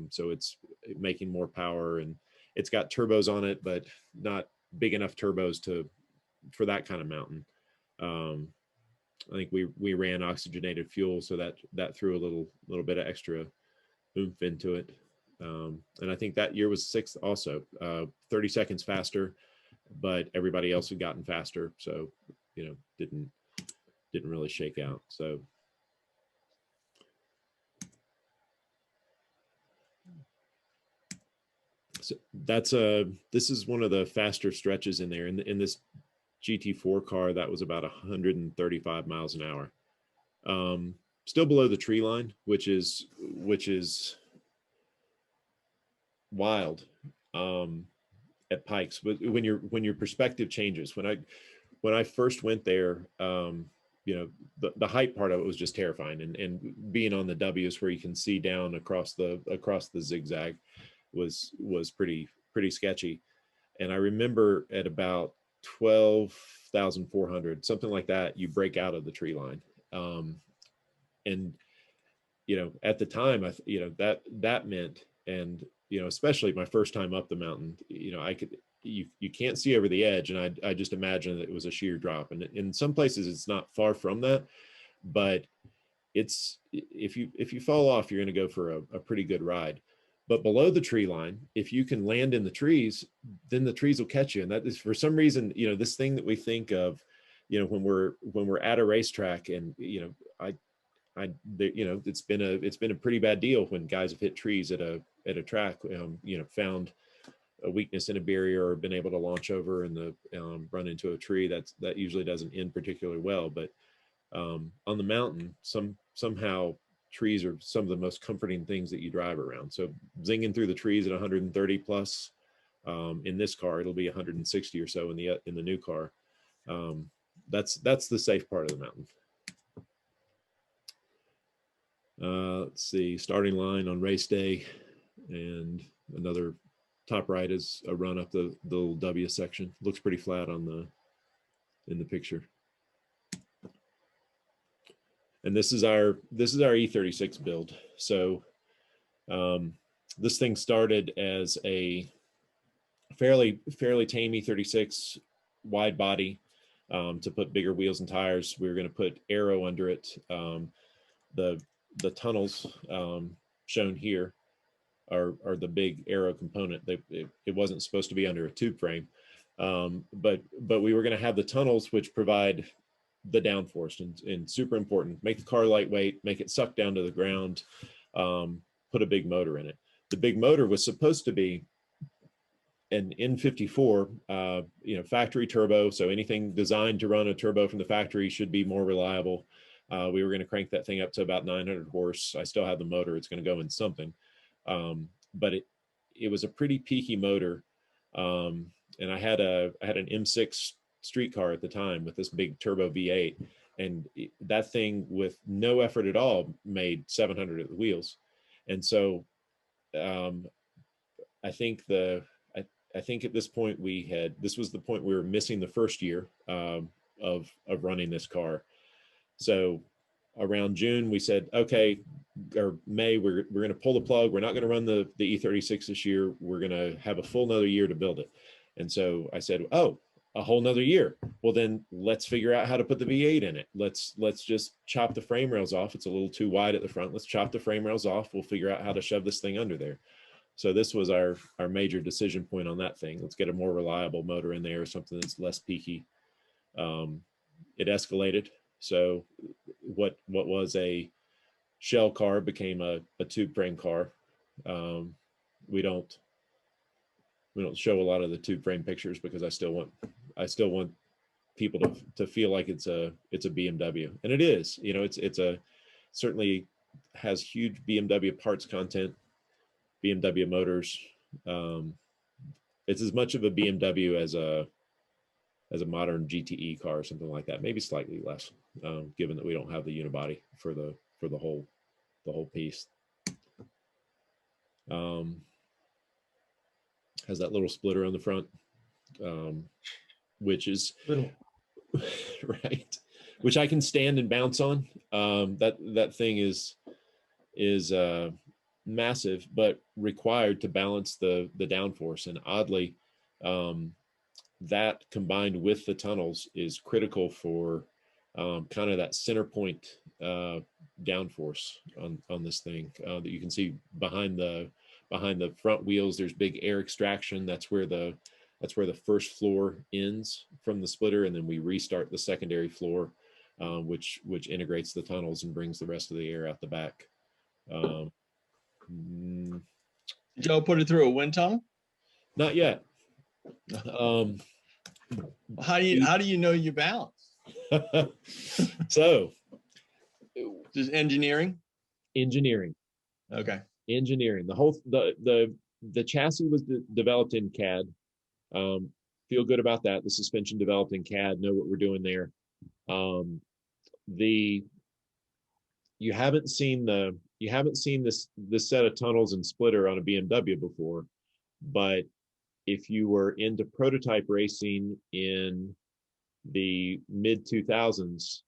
So it's making more power, and it's got turbos on it, but not big enough turbos for that kind of mountain. I think we ran oxygenated fuel, so that threw a little bit of extra oomph into it. And I think that year was sixth also, 30 seconds faster, but everybody else had gotten faster. So, didn't really shake out. So this is one of the faster stretches in there. In this GT4 car, that was about 135 miles an hour. Still below the tree line, which is wild at Pikes. But when your perspective changes, when I first went there, the height part of it was just terrifying, and being on the W's where you can see down across the zigzag was pretty sketchy. And I remember at about 12,400, something like that, you break out of the tree line. And at the time, that meant, and especially my first time up the mountain, you can't see over the edge, and I just imagine that it was a sheer drop. And in some places it's not far from that, but it's if you fall off, you're going to go for a pretty good ride. But below the tree line, if you can land in the trees, then the trees will catch you. And that is, for some reason, this thing that we think of, when we're at a racetrack, and it's been a pretty bad deal when guys have hit trees at a track, found a weakness in a barrier or been able to launch over and run into a tree. That usually doesn't end particularly well. But on the mountain, somehow trees are some of the most comforting things that you drive around. So zinging through the trees at 130 plus, in this car, it'll be 160 or so in the new car. That's the safe part of the mountain. Let's see, starting line on race day, and another top right is a run up the little W section. Looks pretty flat in the picture. And this is our E36 build. So this thing started as a fairly tame E36 wide body, to put bigger wheels and tires. We were going to put aero under it. The tunnels shown here are the big aero component. It wasn't supposed to be under a tube frame, but we were going to have the tunnels, which provide the downforce, and super important, make the car lightweight, make it suck down to the ground, put a big motor in it. The big motor was supposed to be an N54, factory turbo. So anything designed to run a turbo from the factory should be more reliable. We were going to crank that thing up to about 900 horse. I still have the motor. It's going to go in something. But it was a pretty peaky motor. And I had an M6 street car at the time with this big turbo V8, and that thing, with no effort at all, made 700 at the wheels. And so I think at this point this was the point we were missing the first year of running this car. So around June, we said, okay, or May, we're going to pull the plug. We're not going to run the E36 this year. We're going to have a full another year to build it. And so I said, oh, a whole nother year. Well, then let's figure out how to put the V8 in it. Let's just chop the frame rails off. It's a little too wide at the front. Let's chop the frame rails off. We'll figure out how to shove this thing under there. So this was our major decision point on that thing. Let's get a more reliable motor in there, something that's less peaky. It escalated. So what was a shell car became a tube frame car. We don't show a lot of the tube frame pictures because I still want people to feel like it's a BMW, and it is. You know, it's a certainly has huge BMW parts content, BMW motors. It's as much of a BMW as a modern GTE car or something like that, maybe slightly less, given that we don't have the unibody for the whole piece. Has that little splitter on the front, which is Little. right, which I can stand and bounce on. That thing is massive, but required to balance the downforce. And oddly, that combined with the tunnels is critical for kind of that center point downforce on this thing that you can see behind the front wheels. There's big air extraction. That's where the first floor ends from the splitter, and then we restart the secondary floor, which integrates the tunnels and brings the rest of the air out the back. Joe put it through a wind tunnel? Not yet. How do you know you balance? So, just engineering. Okay. Engineering. The whole the chassis was developed in CAD. Feel good about that. The suspension developed in CAD. Know what we're doing there. You haven't seen this set of tunnels and splitter on a BMW before, but if you were into prototype racing in the mid 2000s,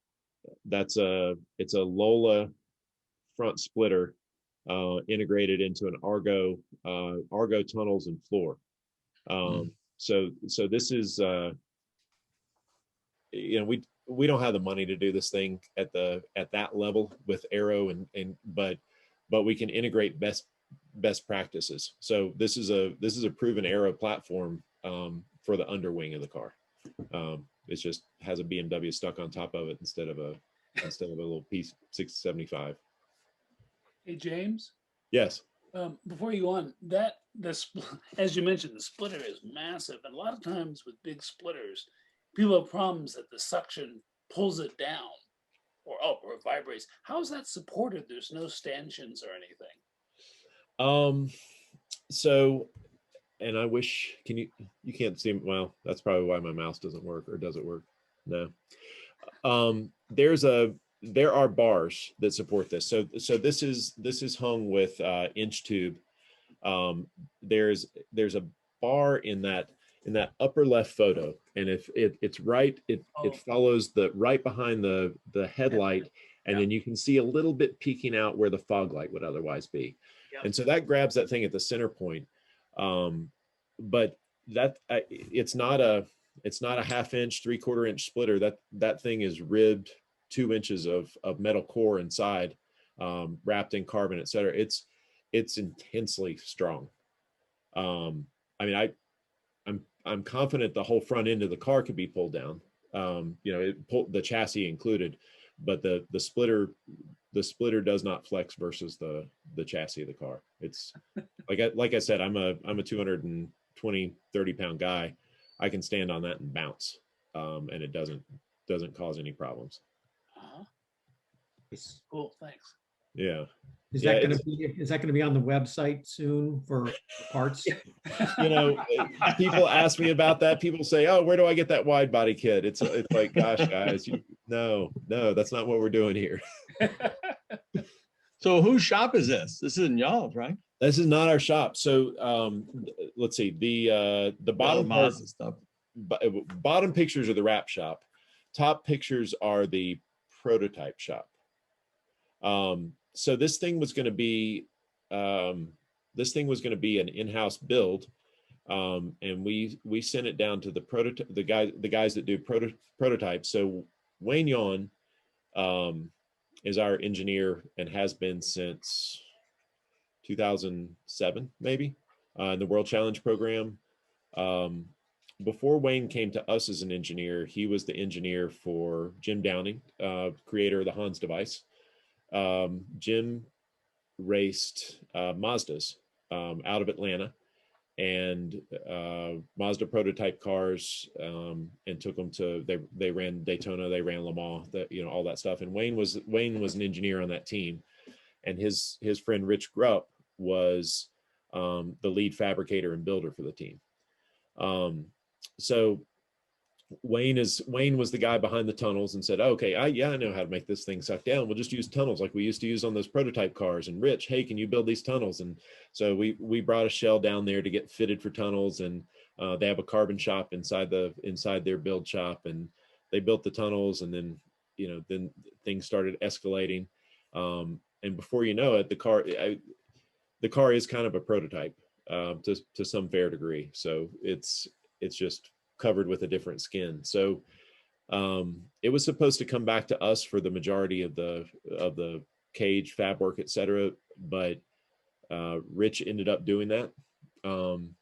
it's a Lola front splitter integrated into an Argo tunnels and floor. So this is we don't have the money to do this thing at that level with aero but we can integrate best practices. So this is a proven aero platform for the underwing of the car. It just has a BMW stuck on top of it instead of a little piece 675. Hey, James. Yes. Before you go on, as you mentioned, the splitter is massive, and a lot of times with big splitters, people have problems that the suction pulls it down, or it vibrates. How is that supported? There's no stanchions or anything. So, and I wish you can't see. Well, that's probably why my mouse doesn't work, or does it work? No. There are bars that support this. So this is hung with inch tube. There's a bar in that upper left photo, and if it's right, it follows the right behind the headlight, and then you can see a little bit peeking out where the fog light would otherwise be. Yep. And so that grabs that thing at the center point. But it's not a 1/2 inch, 3/4 inch splitter. That thing is ribbed 2 inches of metal core inside, wrapped in carbon, et cetera. It's intensely strong. I mean, I'm confident the whole front end of the car could be pulled down. The chassis included, but the splitter does not flex versus the chassis of the car. It's like I said, I'm a 220, 30 pound guy. I can stand on that and bounce, and it doesn't cause any problems. Cool, thanks. Yeah. Is that going to be on the website soon for parts? People ask me about that. People say, "Oh, where do I get that wide body kit?" It's like, gosh, guys, no, that's not what we're doing here. So whose shop is this? This isn't y'all's, right? This is not our shop. So let's see. The bottom stuff. Bottom pictures are the wrap shop. Top pictures are the prototype shop. So this thing was going to be an in-house build, and we sent it down to the guys that do prototypes. So Wayne Yon is our engineer and has been since 2007, maybe, in the World Challenge program. Before Wayne came to us as an engineer, he was the engineer for Jim Downing, creator of the Hans device. Jim raced Mazdas out of Atlanta, and Mazda prototype cars, and took them to, they ran Daytona, they ran Le Mans, that, you know, all that stuff. And Wayne was an engineer on that team, and his friend Rich Grupp was the lead fabricator and builder for the team. So Wayne was the guy behind the tunnels and said, okay, I know how to make this thing suck down. We'll just use tunnels like we used to use on those prototype cars. And Rich, hey, can you build these tunnels? And so we brought a shell down there to get fitted for tunnels, and they have a carbon shop inside their build shop, and they built the tunnels. And then, you know, then things started escalating. And before you know it, the car is kind of a prototype to some fair degree. So it's just covered with a different skin. So it was supposed to come back to us for the majority of the cage, fab work, etc. But Rich ended up doing that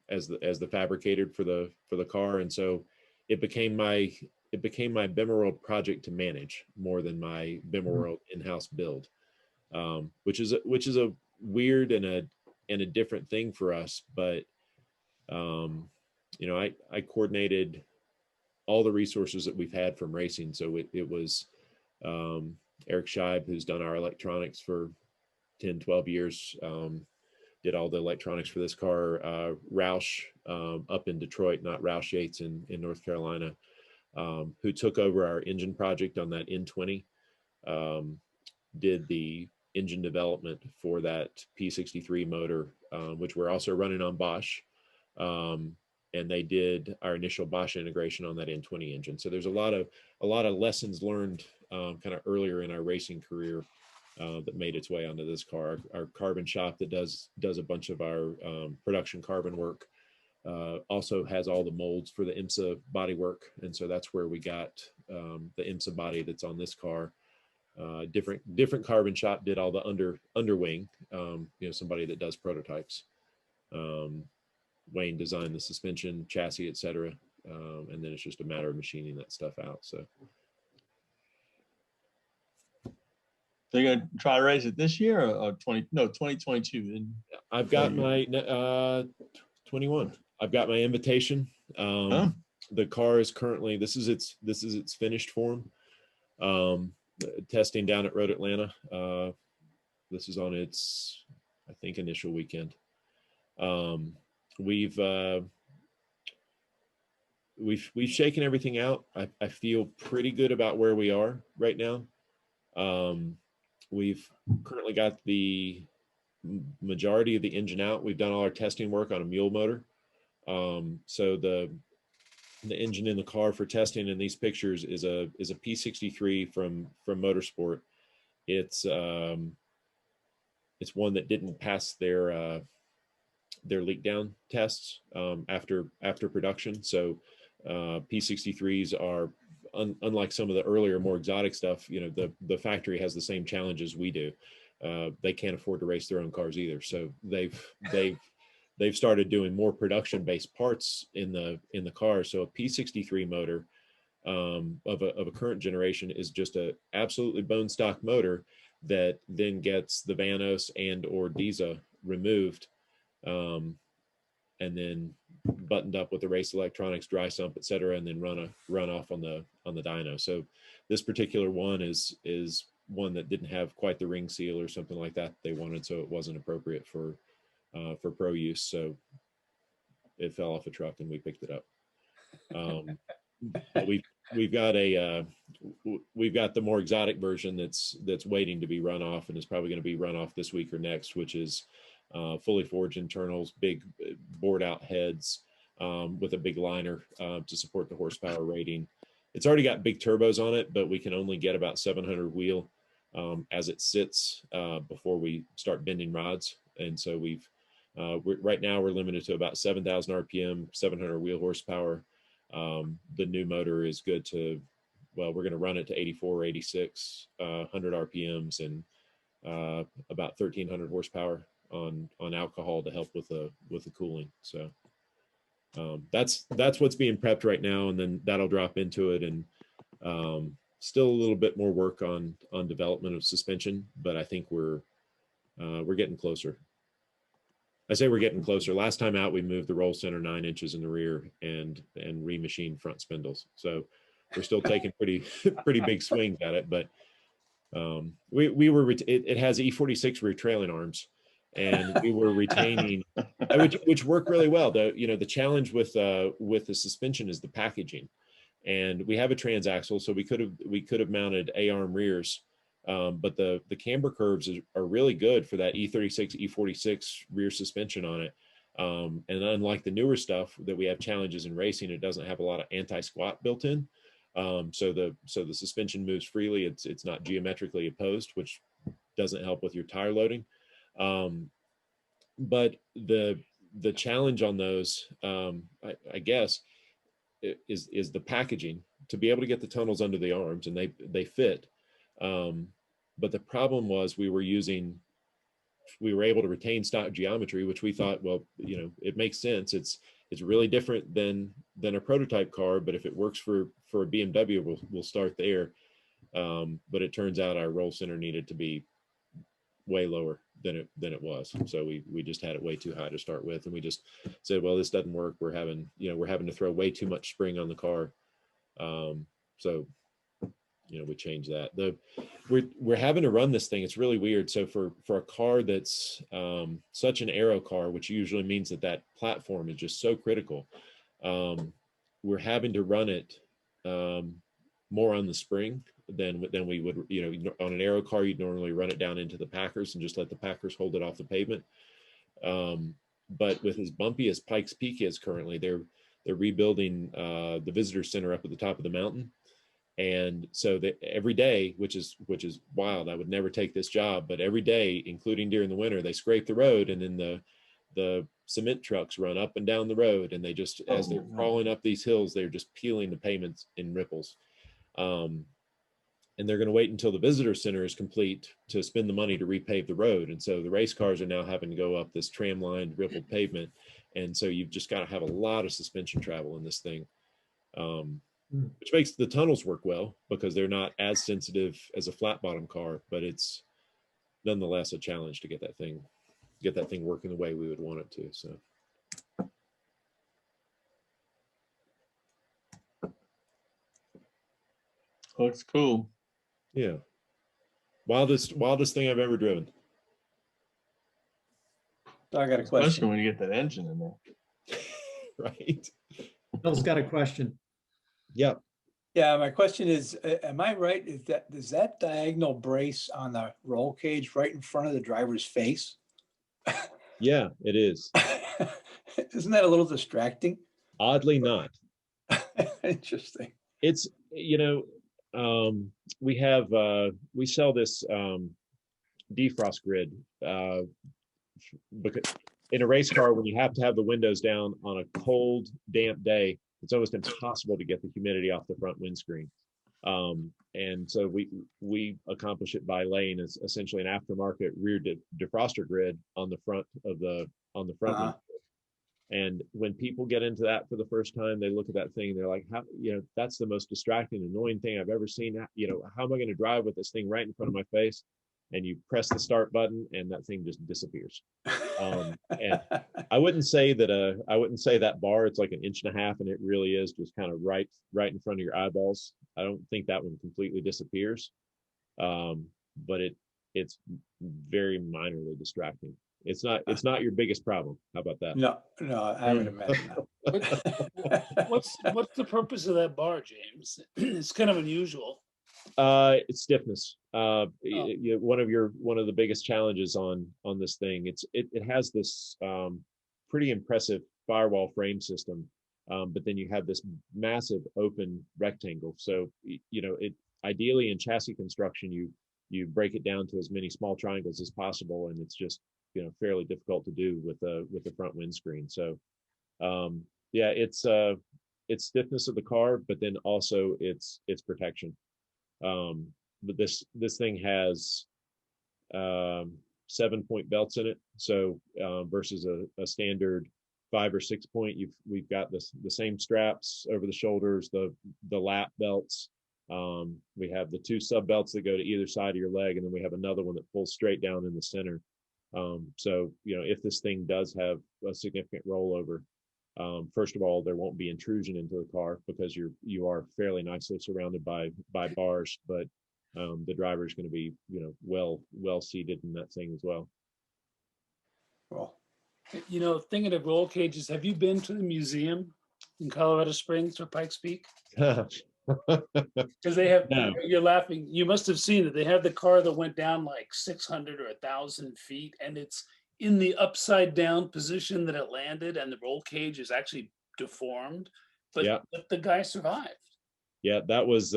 as the fabricator for the car, and so it became my BImmerworld project to manage more than my BImmerworld in-house build, which is a weird and a different thing for us. But you know, I coordinated all the resources that we've had from racing. So it was Eric Scheib, who's done our electronics for 10, 12 years, did all the electronics for this car. Roush up in Detroit, not Roush Yates in North Carolina, who took over our engine project on that N20, did the engine development for that P63 motor, which we're also running on Bosch. And they did our initial Bosch integration on that N20 engine. So there's a lot of lessons learned kind of earlier in our racing career that made its way onto this car. Our carbon shop that does a bunch of our production carbon work also has all the molds for the IMSA body work. And so that's where we got the IMSA body that's on this car. Different carbon shop did all the underwing, you know, somebody that does prototypes. Wayne designed the suspension, chassis, etc. And then it's just a matter of machining that stuff out. So they're gonna try to race it this year or 2022. I've got my 21. I've got my invitation. The car is currently, this is its finished form. Testing down at Road Atlanta. This is on its, I think, initial weekend. We've shaken everything out. I feel pretty good about where we are right now. We've currently got the majority of the engine out. We've done all our testing work on a mule motor. So the engine in the car for testing in these pictures is a P63 from Motorsport. It's one that didn't pass their leak down tests after production. So P63s are unlike some of the earlier, more exotic stuff. You know, the factory has the same challenges we do. They can't afford to race their own cars either. So they've started doing more production-based parts in the car. So a P63 motor of a current generation is just a absolutely bone stock motor that then gets the Vanos and or Disa removed, and then buttoned up with the race electronics, dry sump, etc., and then run off on the dyno. So this particular one is one that didn't have quite the ring seal or something like that they wanted, so it wasn't appropriate for pro use. So it fell off a truck and we picked it up. But we've got the more exotic version that's waiting to be run off, and is probably going to be run off this week or next, which is fully forged internals, big bored out heads with a big liner to support the horsepower rating. It's already got big turbos on it, but we can only get about 700 wheel as it sits before we start bending rods. And so right now we're limited to about 7,000 RPM, 700 wheel horsepower. The new motor is good to, well, we're going to run it to 84, 86, 100 RPMs and about 1,300 horsepower on alcohol to help with the cooling. So that's what's being prepped right now, and then that'll drop into it. And still a little bit more work on development of suspension, but I think we're getting closer. I say we're getting closer. Last time out, we moved the roll center 9 inches in the rear and remachined front spindles. So we're still taking pretty big swings at it. But we were it has E46 rear trailing arms, and we were retaining, which worked really well. The challenge with the suspension is the packaging, and we have a transaxle, so we could have mounted A-arm rears. But the camber curves are really good for that E36, E46 rear suspension on it. And unlike the newer stuff that we have challenges in racing, it doesn't have a lot of anti-squat built in. So the suspension moves freely. It's not geometrically opposed, which doesn't help with your tire loading. But the challenge on those, I guess, is the packaging to be able to get the tunnels under the arms, and they fit. But the problem was we were able to retain stock geometry, which we thought, well, it makes sense. It's really different than a prototype car, but if it works for a BMW, we'll start there. But it turns out our roll center needed to be way lower than it was. So we just had it way too high to start with, and we just said, well, this doesn't work. We're having to throw way too much spring on the car. So we changed that. We're having to run this thing. It's really weird. So for a car that's such an aero car, which usually means that platform is just so critical, we're having to run it more on the spring than we would, on an aero car. You'd normally run it down into the packers and just let the packers hold it off the pavement. But with as bumpy as Pikes Peak is currently, they're rebuilding the visitor center up at the top of the mountain. And so that every day, which is wild, I would never take this job, but every day, including during the winter, they scrape the road, and then the cement trucks run up and down the road, and they just, as they're crawling up these hills, they're just peeling the pavements in ripples. And they're going to wait until the visitor center is complete to spend the money to repave the road. And so the race cars are now having to go up this tram-lined rippled pavement. And so you've just got to have a lot of suspension travel in this thing. Which makes the tunnels work well because they're not as sensitive as a flat bottom car, but it's nonetheless a challenge to get that thing working the way we would want it to. So looks cool. Yeah, wildest thing I've ever driven. So I got a Especially question. when you get that engine in there. Right. Bill's got a question. Yep. Yeah, my question is, am I right? Does that diagonal brace on the roll cage right in front of the driver's face? Yeah, it is. Isn't that a little distracting? Oddly not. Interesting. It's, we sell this defrost grid because in a race car, when you have to have the windows down on a cold, damp day, it's almost impossible to get the humidity off the front windscreen. And so we accomplish it by laying essentially an aftermarket rear defroster grid on the front windscreen. And when people get into that for the first time, they look at that thing and they're like, how, that's the most distracting, annoying thing I've ever seen. How am I going to drive with this thing right in front of my face? And you press the start button and that thing just disappears. And I wouldn't say that bar, it's like 1.5 inches, and it really is just kind of right in front of your eyeballs. I don't think that one completely disappears. But it's very minorly distracting. It's not your biggest problem. How about that? No, I would imagine that. What's the purpose of that bar, James? It's kind of unusual. It's stiffness. One of the biggest challenges on this thing. It has this pretty impressive firewall frame system, but then you have this massive open rectangle. So it ideally in chassis construction you break it down to as many small triangles as possible, and it's just fairly difficult to do with the front windscreen. So it's stiffness of the car, but then also it's protection. But this thing has 7-point belts in it. So versus a standard 5 or 6 point, we've got the same straps over the shoulders, the lap belts. We have the 2 sub belts that go to either side of your leg, and then we have another one that pulls straight down in the center. So, if this thing does have a significant rollover, first of all, there won't be intrusion into the car because you are fairly nicely surrounded by bars, but the driver is going to be, well seated in that thing as well. Well, Thinking of roll cages, have you been to the museum in Colorado Springs or Pikes Peak? Because they have, No. you're laughing, you must have seen it. They have the car that went down like 600 or 1,000 feet, and it's in the upside down position that it landed, and the roll cage is actually deformed, but, Yeah. but the guy survived. Yeah, that was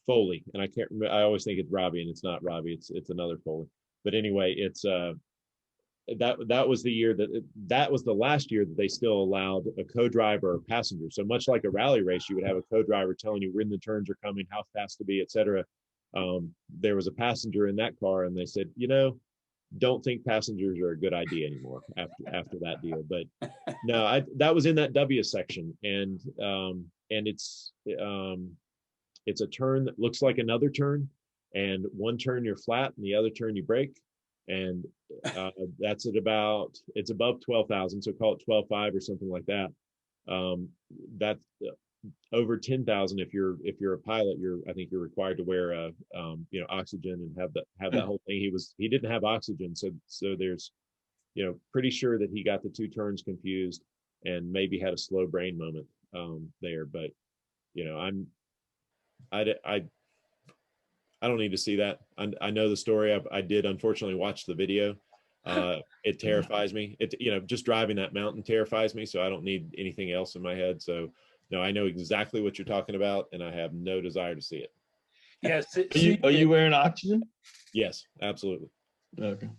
Foley, and I can't remember. I always think it's Robbie, and it's not Robbie. It's another Foley. But anyway, it's that was the year that was the last year that they still allowed a co-driver or passenger. So much like a rally race, you would have a co-driver telling you when the turns are coming, how fast to be, etc. There was a passenger in that car, and they said, don't think passengers are a good idea anymore after that deal. But no, that was in that W section, and it's a turn that looks like another turn, and one turn you're flat, and the other turn you brake, and that's it's above 12,000, so call it 12.5 or something like that. That's over 10,000. If you're a pilot, I think you're required to wear oxygen and have that whole thing. He didn't have oxygen, so there's pretty sure that he got the two turns confused and maybe had a slow brain moment there. But I don't need to see that. I know the story. I did unfortunately watch the video. It terrifies me. Just driving that mountain terrifies me. So I don't need anything else in my head. So no, I know exactly what you're talking about, and I have no desire to see it. Yes. Are you wearing oxygen? Yes, absolutely. Okay.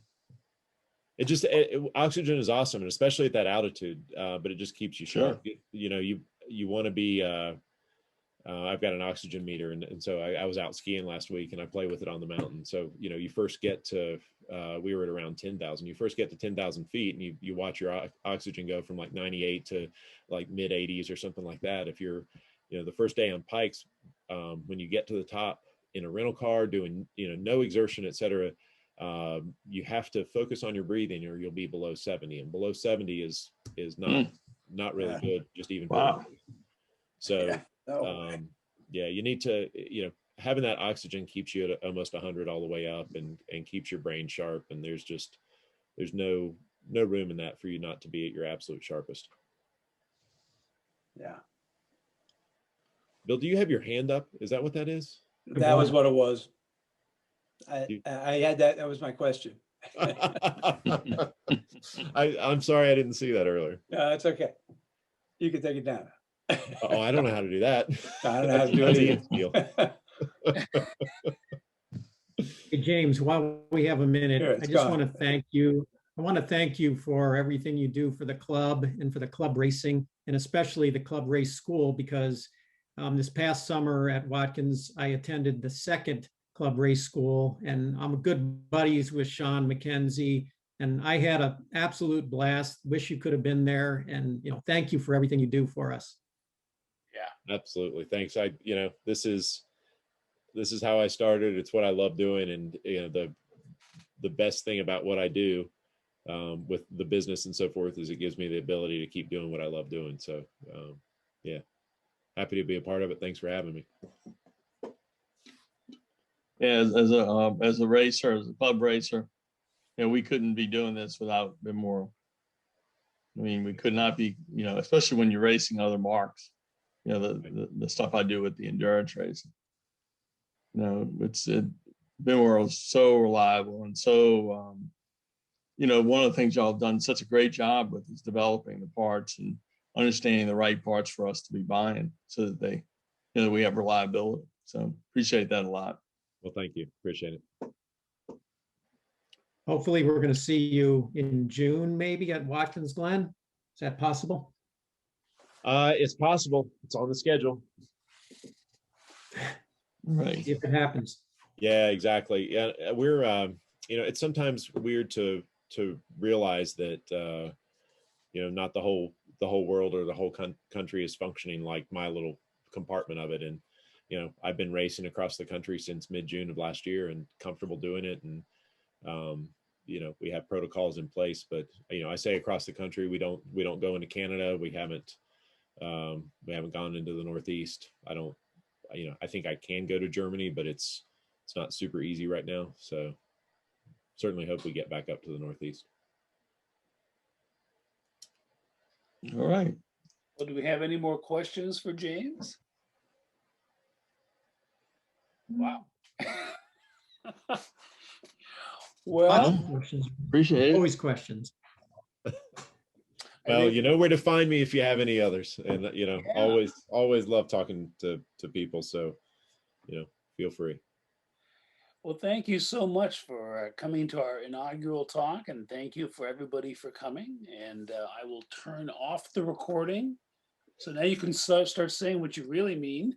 Oxygen is awesome, and especially at that altitude. But it just keeps you sharp. Sure. You want to be. I've got an oxygen meter, and so I was out skiing last week, and I play with it on the mountain. So you first get to we were at around 10,000. You first get to 10,000 feet, and you watch your oxygen go from like 98 to like mid 80s or something like that. If you're the first day on Pikes, when you get to the top in a rental car doing no exertion, etc., you have to focus on your breathing, or you'll be below 70, and below 70 is not really good, just even. Wow. So you need to having that oxygen keeps you at almost 100 all the way up, and keeps your brain sharp, and there's no room in that for you not to be at your absolute sharpest. Yeah. Bill, do you have your hand up? Is that what that is? That was what it was. I had that. That was my question. I'm sorry I didn't see that earlier. No, it's okay. You can take it down. Oh, I don't know how to do that. I don't know how to do it either. Hey, James, while we have a minute, Sure, I just want to thank you. I want to thank you for everything you do for the club and for the club racing, and especially the club race school, because this past summer at Watkins, I attended the second club race school, and I'm good buddies with Sean McKenzie, and I had an absolute blast. Wish you could have been there, and thank you for everything you do for us. Yeah, absolutely. Thanks. This is how I started. It's what I love doing, and the best thing about what I do with the business and so forth is it gives me the ability to keep doing what I love doing. So happy to be a part of it. Thanks for having me. Yeah, as a racer, as a club racer, we couldn't be doing this without BImmerworld. I mean, we could not be, especially when you're racing other marks. The stuff I do with the endurance racing. BImmerworld is so reliable, and so one of the things y'all have done such a great job with is developing the parts and understanding the right parts for us to be buying, so that we have reliability. So appreciate that a lot. Well, thank you. Appreciate it. Hopefully we're going to see you in June, maybe at Watkins Glen. Is that possible? It's possible. It's on the schedule. Right. If it happens. Yeah, exactly. Yeah, we're it's sometimes weird to realize that not the whole world or the whole country is functioning like my little compartment of it. And I've been racing across the country since mid-June of last year, and comfortable doing it. And we have protocols in place, but I say across the country, we don't go into Canada. We haven't gone into the Northeast. I think I can go to Germany, but it's not super easy right now. So certainly hope we get back up to the Northeast. All right. Well, do we have any more questions for James? Wow. Well, Questions. Appreciate it. Always questions. Well, you know where to find me if you have any others, and Yeah. always love talking to people. So, feel free. well, thank you so much for coming to our inaugural talk, and thank you for everybody for coming. And I will turn off the recording. So now you can start saying what you really mean.